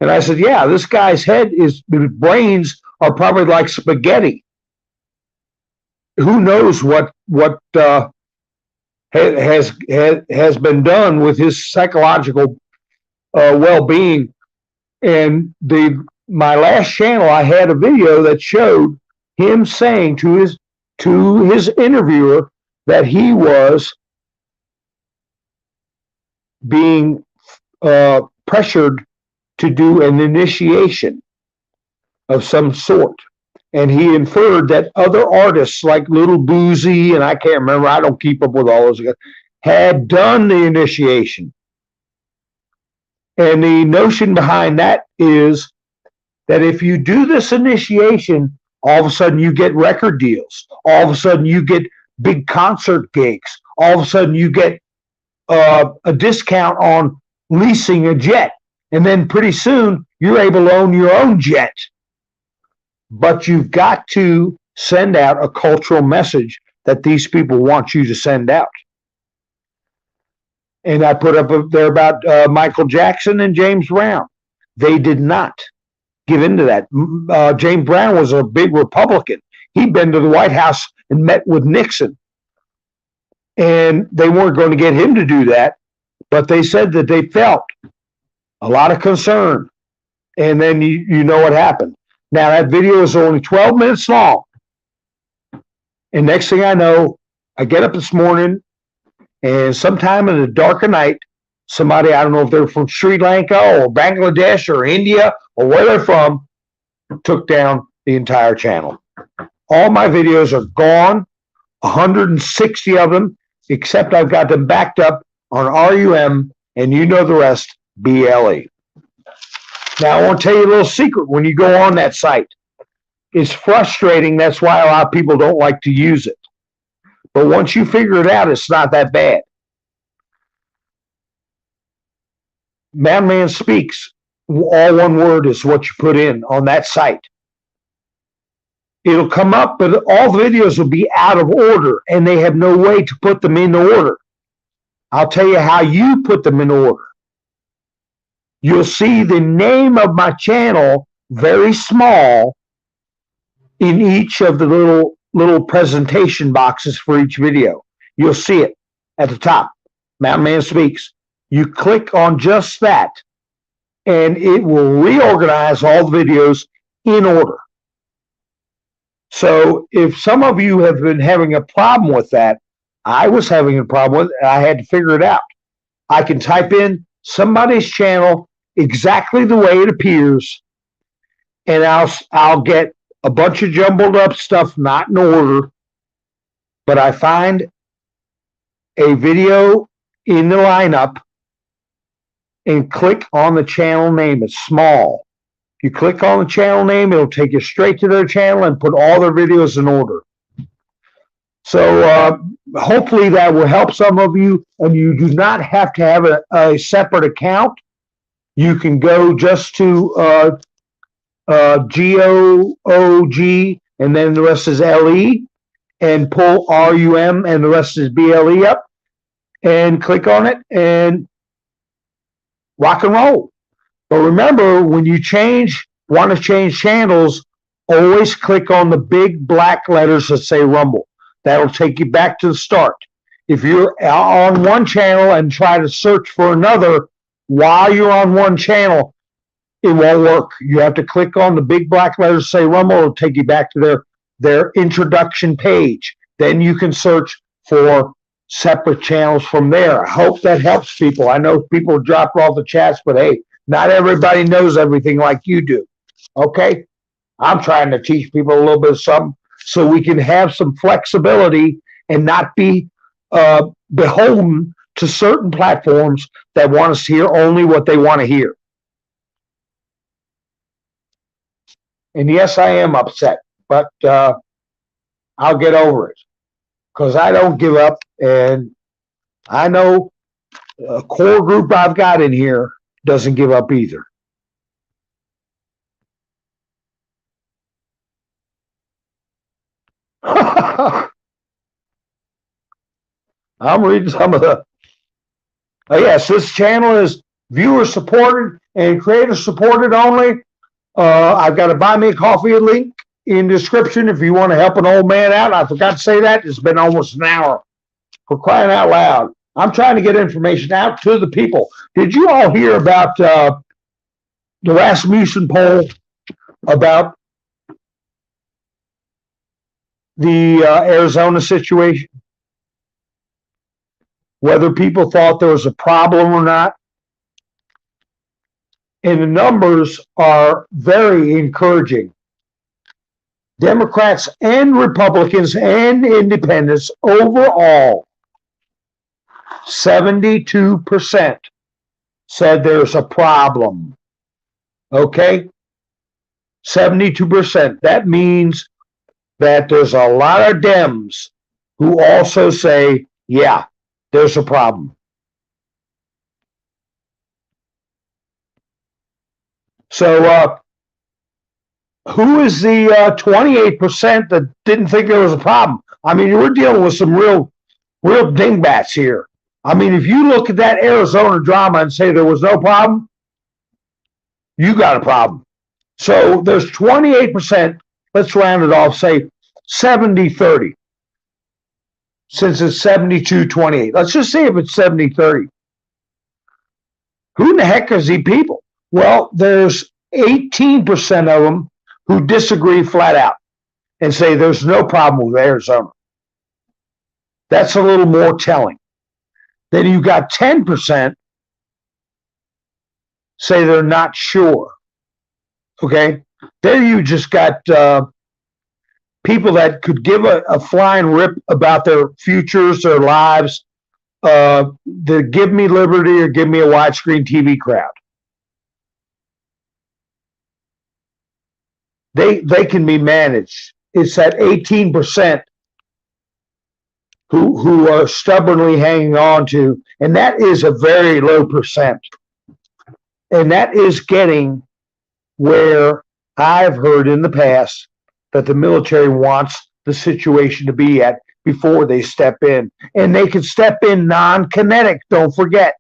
And I said, yeah, this guy's his brains are probably like spaghetti. Who knows what has been done with his psychological well-being. And my last channel, I had a video that showed him saying to his interviewer that he was being pressured to do an initiation of some sort. And he inferred that other artists like Little Boozy, and I can't remember, I don't keep up with all those guys, had done the initiation. And the notion behind that is that if you do this initiation, all of a sudden you get record deals. All of a sudden you get big concert gigs. All of a sudden you get a discount on leasing a jet. And then pretty soon you're able to own your own jet. But you've got to send out a cultural message that these people want you to send out. And I put up there about Michael Jackson and James Brown. They did not give into that. James Brown was a big Republican. He'd been to the White House and met with Nixon. And they weren't going to get him to do that. But they said that they felt a lot of concern. And then you know what happened. Now, that video is only 12 minutes long. And next thing I know, I get up this morning, and sometime in the dark of night, somebody, I don't know if they're from Sri Lanka or Bangladesh or India or where they're from, took down the entire channel. All my videos are gone, 160 of them, except I've got them backed up on RUM, and you know the rest, BLE. Now, I want to tell you a little secret when you go on that site. It's frustrating. That's why a lot of people don't like to use it. But once you figure it out, it's not that bad. Madman Speaks, all one word is what you put in on that site. It'll come up, but all the videos will be out of order, and they have no way to put them in order. I'll tell you how you put them in order. You'll see the name of my channel very small in each of the little presentation boxes for each video. You'll see it at the top, Madman Speaks. You click on just that, and it will reorganize all the videos in order. So if some of you have been having a problem with that, I was having a problem with it, and I had to figure it out. I can type in somebody's channel exactly the way it appears, and I'll get a bunch of jumbled up stuff not in order, but I find a video in the lineup and click on the channel name. It's small. You click on the channel name, it'll take you straight to their channel and put all their videos in order. So hopefully that will help some of you, and you do not have to have a separate account. You can go just to GOOG, and then the rest is LE, and pull RUM, and the rest is BLE up, and click on it, and rock and roll. But remember, when you want to change channels, always click on the big black letters that say Rumble. That'll take you back to the start. If you're on one channel and try to search for another while you're on one channel, it won't work. You have to click on the big black letters that say Rumble. It'll take you back to their introduction page. Then you can search for separate channels from there. I hope that helps people. I know people drop off the chats, but hey, not everybody knows everything like you do. Okay? I'm trying to teach people a little bit of something so we can have some flexibility and not be beholden to certain platforms that want us to hear only what they want to hear. And yes, I am upset, but I'll get over it because I don't give up. And I know a core group I've got in here doesn't give up either. I'm reading some of the. Yes, this channel is viewer supported and creator supported only. I've got a buy me a coffee link in the description if you want to help an old man out. I forgot to say that. It's been almost an hour. For crying out loud. I'm trying to get information out to the people. Did you all hear about the Rasmussen poll about the Arizona situation? Whether people thought there was a problem or not? And the numbers are very encouraging. Democrats and Republicans and independents overall, 72% said there's a problem. Okay? 72%. That means that there's a lot of Dems who also say, yeah, there's a problem. So, who is the 28% that didn't think there was a problem? I mean, we're dealing with some real dingbats here. I mean, if you look at that Arizona drama and say there was no problem, you got a problem. So there's 28%. Let's round it off, say 70-30. Since it's 72-28. Let's just see if it's 70-30. Who in the heck is these people? Well, there's 18% of them who disagree flat out and say there's no problem with Arizona. That's a little more telling. Then you got 10% say they're not sure. Okay? There you just got people that could give a flying rip about their futures, their lives, the give me liberty or give me a widescreen TV crowd. They can be managed. It's that 18% who are stubbornly hanging on to, and that is a very low percent. And that is getting where I've heard in the past that the military wants the situation to be at before they step in. And they can step in non-kinetic, don't forget.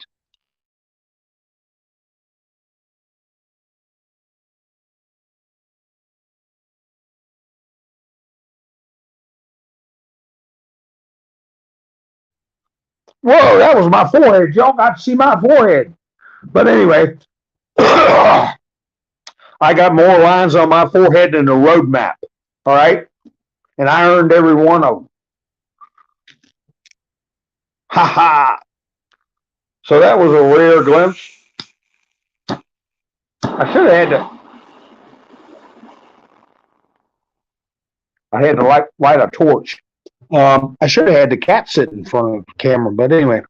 Whoa, that was my forehead. Y'all got to see my forehead. But anyway, I got more lines on my forehead than a road map. All right? And I earned every one of them. Ha ha. So that was a rare glimpse. I should have had to light a torch. I should have had the cat sit in front of the camera, but anyway.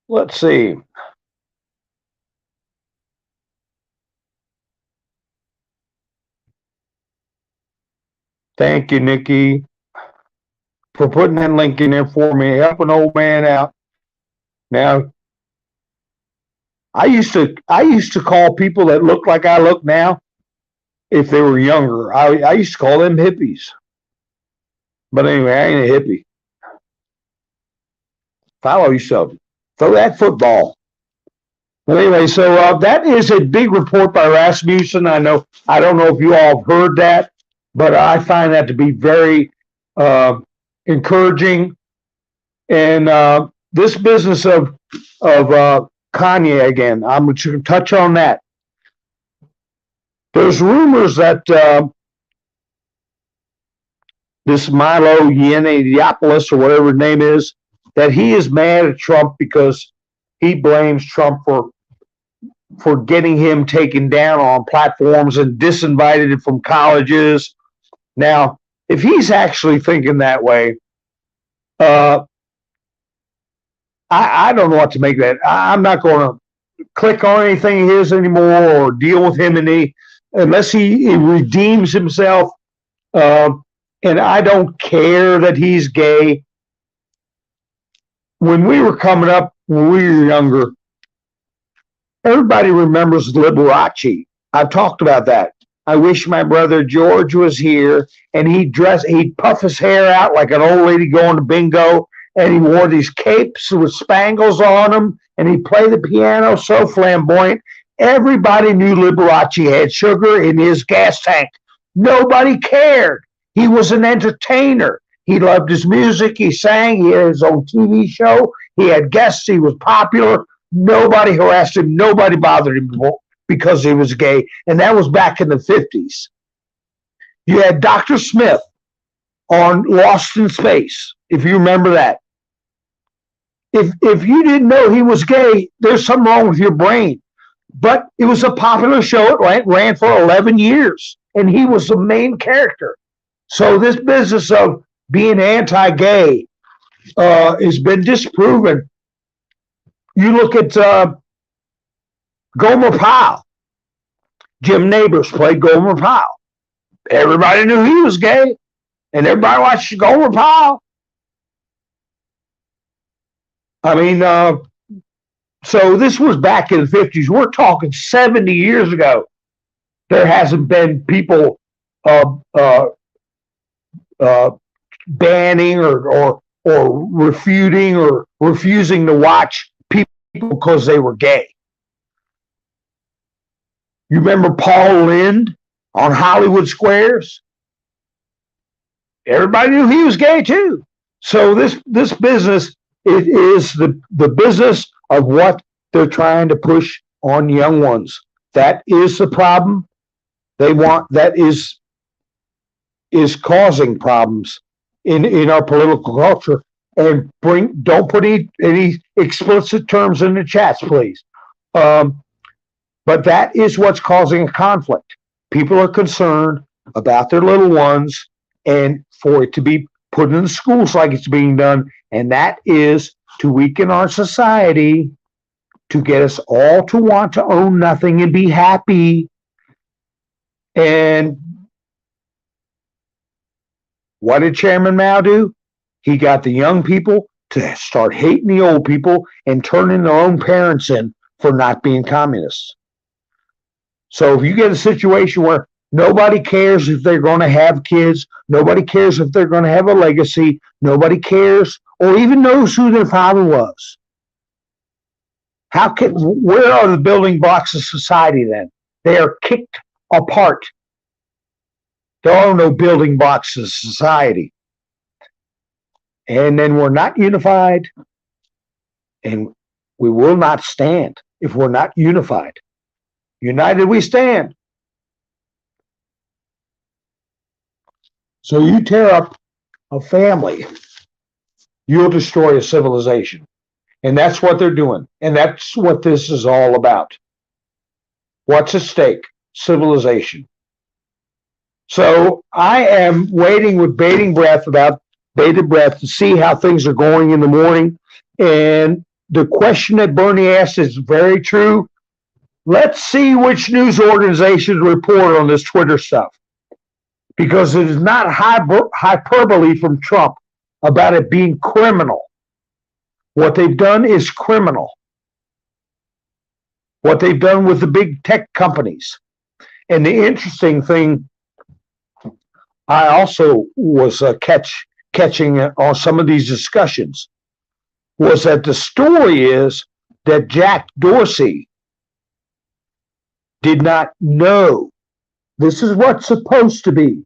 Let's see. Thank you, Nikki, for putting that link in there for me. Help an old man out. Now, I used to call people that look like I look now, if they were younger. I used to call them hippies. But anyway, I ain't a hippie. Follow yourself. Throw that football. But anyway, so that is a big report by Rasmussen. I don't know if you all have heard that, but I find that to be very encouraging. And this business of Kanye again, I'm going to touch on that. There's rumors that this Milo Yiannopoulos, or whatever his name is, that he is mad at Trump because he blames Trump for for getting him taken down on platforms and disinvited from colleges. Now, if he's actually thinking that way, uh, I don't know what to make of that. I'm not going to click on anything of his anymore or deal with him unless he redeems himself. Uh, and I don't care that he's gay. When we were coming up, when we were younger, everybody remembers Liberace. I've talked about that. I wish my brother George was here, and he'd puff his hair out like an old lady going to bingo, and he wore these capes with spangles on them, and he'd play the piano so flamboyant. Everybody knew Liberace had sugar in his gas tank. Nobody cared. He was an entertainer. He loved his music. He sang. He had his own TV show. He had guests. He was popular. Nobody harassed him. Nobody bothered him because he was gay. And that was back in the 50s. You had Dr. Smith on Lost in Space, if you remember that. If you didn't know he was gay, there's something wrong with your brain. But it was a popular show. It ran for 11 years, and he was the main character. So this business of being anti-gay has been disproven. You look at Gomer Pyle. Jim Nabors played Gomer Pyle. Everybody knew he was gay, and everybody watched Gomer Pyle. I mean, so this was back in the 50s. We're talking 70 years ago. There hasn't been people banning or refuting or refusing to watch people because they were gay. You remember Paul Lynde on Hollywood Squares? Everybody knew he was gay too. So this business, it is the business of what they're trying to push on young ones. That is the problem. That is causing problems in our political culture. And don't put any explicit terms in the chats, please. But that is what's causing a conflict. People are concerned about their little ones, and for it to be put in the schools like it's being done, and that is to weaken our society, to get us all to want to own nothing and be happy. And what did Chairman Mao do? He got the young people to start hating the old people and turning their own parents in for not being communists. So if you get a situation where nobody cares if they're going to have kids, nobody cares if they're going to have a legacy, nobody cares or even knows who their father was, where are the building blocks of society then? They are kicked apart. There are no building blocks of society. And then we're not unified, and we will not stand if we're not unified. United we stand. So you tear up a family, you'll destroy a civilization. And that's what they're doing. And that's what this is all about. What's at stake? Civilization. So I am waiting with bated breath to see how things are going in the morning. And the question that Bernie asked is very true. Let's see which news organizations report on this Twitter stuff, because it is not hyperbole from Trump about it being criminal. What they've done is criminal. What they've done with the big tech companies. And the interesting thing, I also was catching on some of these discussions, was that the story is that Jack Dorsey did not know. This is what's supposed to be.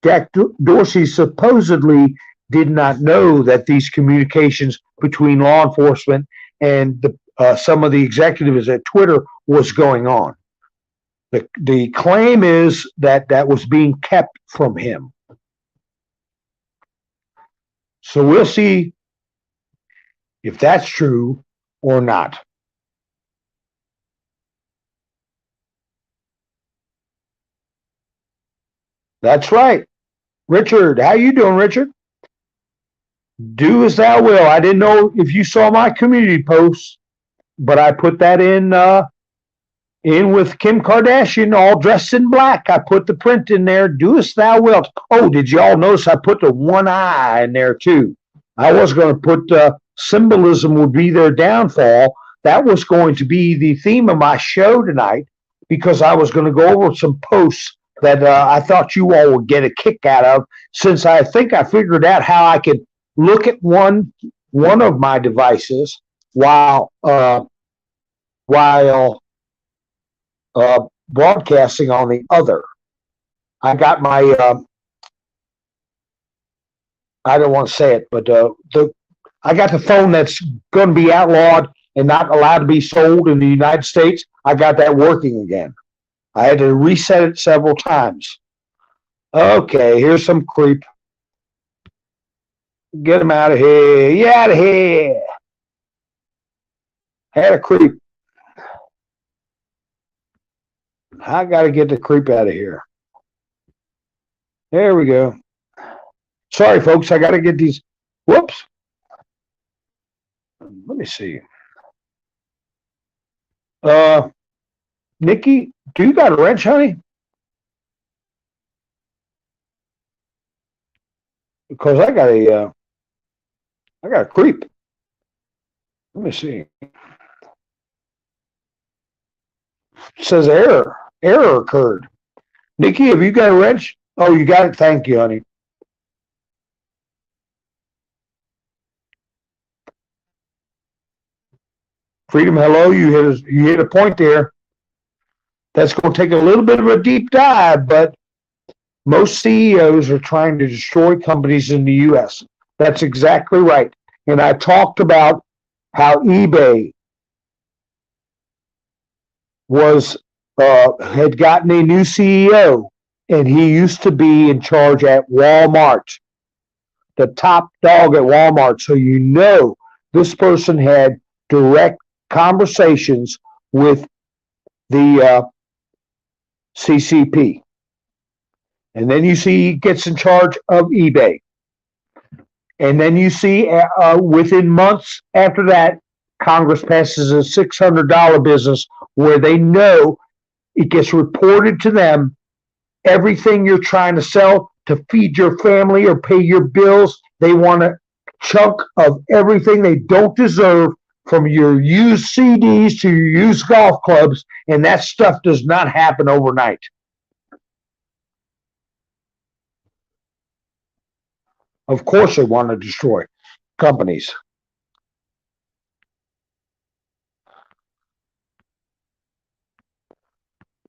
Jack Dorsey supposedly did not know that these communications between law enforcement and some of the executives at Twitter was going on. The claim is that was being kept from him. So we'll see if that's true or not. That's right. Richard, how you doing, Richard? Do as thou will. I didn't know if you saw my community posts, but I put that in with Kim Kardashian all dressed in black. I put the print in there. Do as thou wilt. Oh, did y'all notice I put the one eye in there too? I was going to put symbolism would be their downfall. That was going to be the theme of my show tonight because I was going to go over some posts that I thought you all would get a kick out of, since I think I figured out how I could look at one of my devices while broadcasting on the other. I got my I don't want to say it, but I got the phone that's going to be outlawed and not allowed to be sold in the United States. I got that working again. I had to reset it several times. Okay, here's some creep. Get him out of here. Get out of here. Had a creep. I got to get the creep out of here. There we go. Sorry, folks. I got to get these. Whoops. Let me see. Nikki, do you got a wrench, honey? Because I got a creep. Let me see. It says error occurred. Nikki, have you got a wrench? Oh, you got it. Thank you, honey. Freedom, hello. You hit a point there. That's going to take a little bit of a deep dive, but most CEOs are trying to destroy companies in the U.S. That's exactly right. And I talked about how eBay had gotten a new CEO, and he used to be in charge at Walmart, the top dog at Walmart. So you know this person had direct conversations with the CCP. And then you see he gets in charge of eBay. And then you see within months after that, Congress passes a $600 business where they know it gets reported to them everything you're trying to sell to feed your family or pay your bills. They want a chunk of everything they don't deserve, from your used CDs to your used golf clubs, and that stuff does not happen overnight. Of course they want to destroy companies.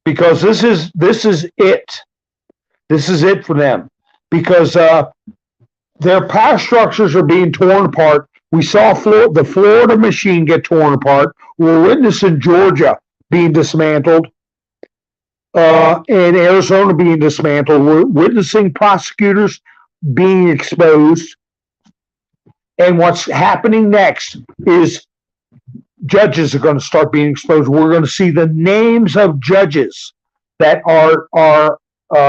Because this is it. This is it for them. Because their power structures are being torn apart. We saw the Florida machine get torn apart. We're witnessing Georgia being dismantled and Arizona being dismantled. We're witnessing prosecutors being exposed. And what's happening next is judges are going to start being exposed. We're going to see the names of judges that are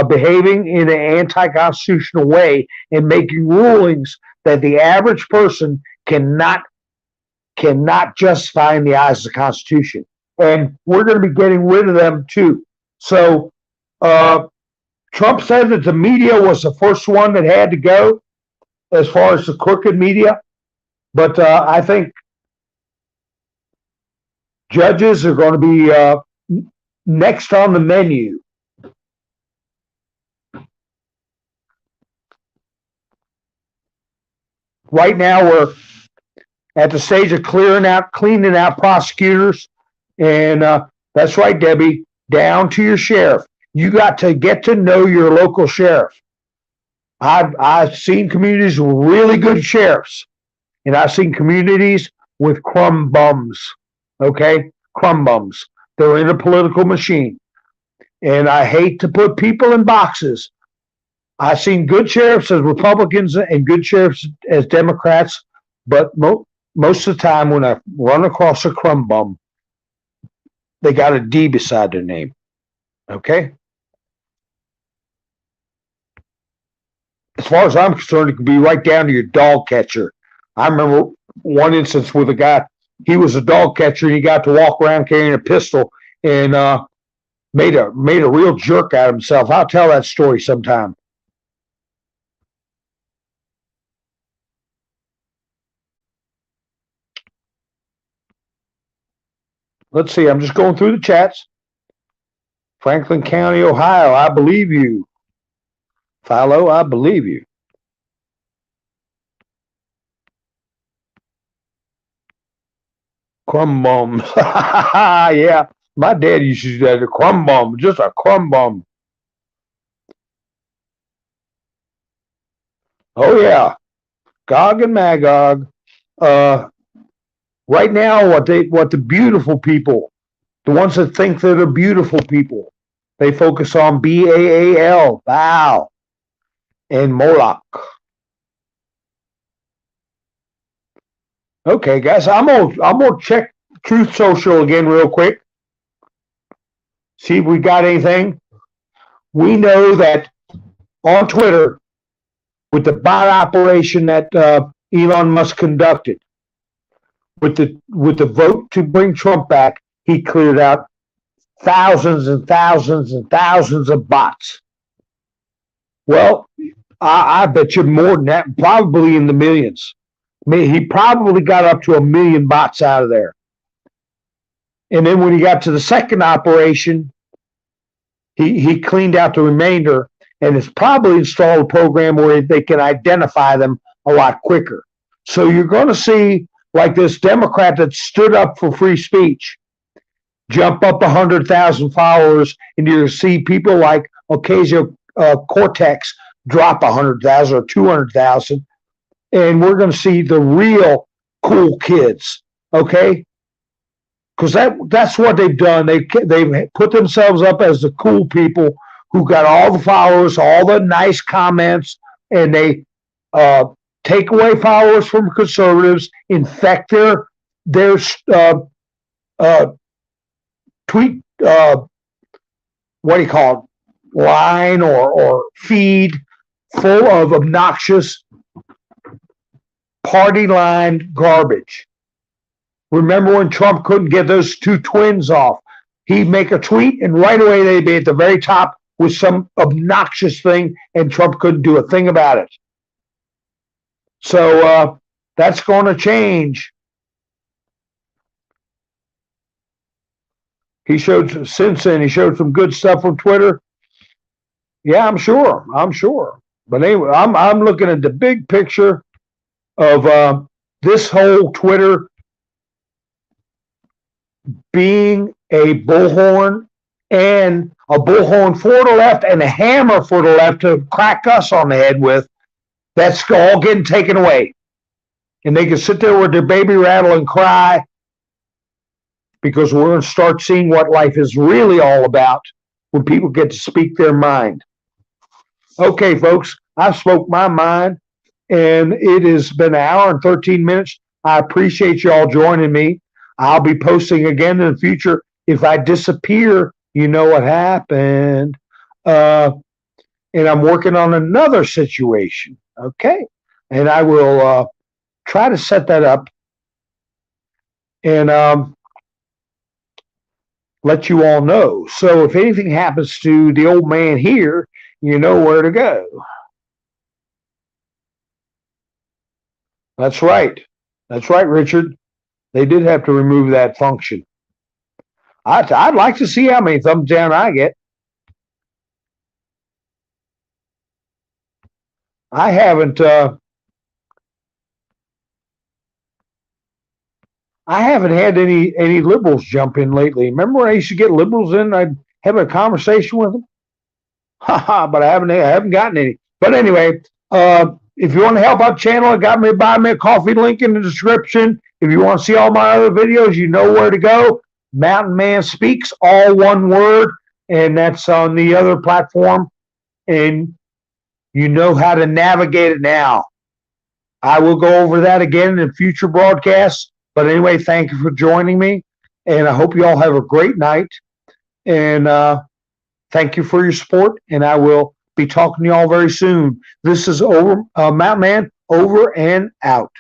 behaving in an anti-constitutional way and making rulings that the average person cannot justify in the eyes of the Constitution. And we're going to be getting rid of them too. So Trump said that the media was the first one that had to go as far as the crooked media. But I think judges are going to be next on the menu. Right now, we're at the stage of cleaning out prosecutors. And that's right, Debbie, down to your sheriff. You got to get to know your local sheriff. I've seen communities with really good sheriffs, and I've seen communities with crumb bums. Okay, crumb bums. They're in a political machine, and I hate to put people in boxes. I've seen good sheriffs as Republicans and good sheriffs as Democrats, but most of the time when I run across a crumb bum, they got a D beside their name. Okay? as far as I'm concerned, it could be right down to your dog catcher. I remember one instance with a guy, he was a dog catcher and he got to walk around carrying a pistol and made a real jerk out of himself. I'll tell that story sometime. Let's see, I'm just going through the chats. Franklin County, Ohio, I believe you. Philo, I believe you. Crumb bomb. Yeah, my dad used to do that. A crumb bomb, just a crumb bomb. Oh yeah, Gog and Magog. Right now, what the beautiful people, the ones that think that are beautiful people, they focus on Baal, Baal, and Moloch. Okay, guys, I'm gonna check Truth Social again real quick. See if we got anything. We know that on Twitter, with the bot operation that Elon Musk conducted, with the vote to bring Trump back, he cleared out thousands and thousands and thousands of bots. Well, I bet you more than that, probably in the millions. I mean, he probably got up to 1 million bots out of there. And then when he got to the second operation, he cleaned out the remainder and has probably installed a program where they can identify them a lot quicker. So you're going to see, like this Democrat that stood up for free speech, jump up 100,000 followers, and you're going to see people like Ocasio-Cortez drop 100,000 or 200,000, and we're going to see the real cool kids, okay? Because that's what they've done. They've put themselves up as the cool people who got all the followers, all the nice comments, and they take away followers from conservatives, infect their tweet, what do you call it, line or feed full of obnoxious party line garbage. Remember when Trump couldn't get those two twins off? He'd make a tweet and right away they'd be at the very top with some obnoxious thing and Trump couldn't do a thing about it. So that's going to change. He showed since then, he showed some good stuff on Twitter. Yeah, I'm sure. But anyway, I'm looking at the big picture of this whole Twitter being a bullhorn, and a bullhorn for the left and a hammer for the left to crack us on the head with. That's all getting taken away. And they can sit there with their baby rattle and cry, because we're going to start seeing what life is really all about when people get to speak their mind. Okay, folks, I've spoke my mind, and it has been an hour and 13 minutes. I appreciate you all joining me. I'll be posting again in the future. If I disappear, you know what happened. And I'm working on another situation, okay? And I will try to set that up and let you all know. So if anything happens to the old man here, you know where to go. That's right. That's right, Richard. They did have to remove that function. I'd like to see how many thumbs down I get. I haven't had any liberals jump in lately. Remember when I used to get liberals in? I'd have a conversation with them. But I haven't gotten any. But anyway, if you want to help out the channel, I got me buy me a coffee link in the description. If you want to see all my other videos, you know where to go. Mountain Man Speaks, all one word, and that's on the other platform. And you know how to navigate it now. I will go over that again in future broadcasts. But anyway, thank you for joining me, and I hope you all have a great night. And thank you for your support, and I will be Be talking to y'all very soon. This is over, Mountain Man, over and out.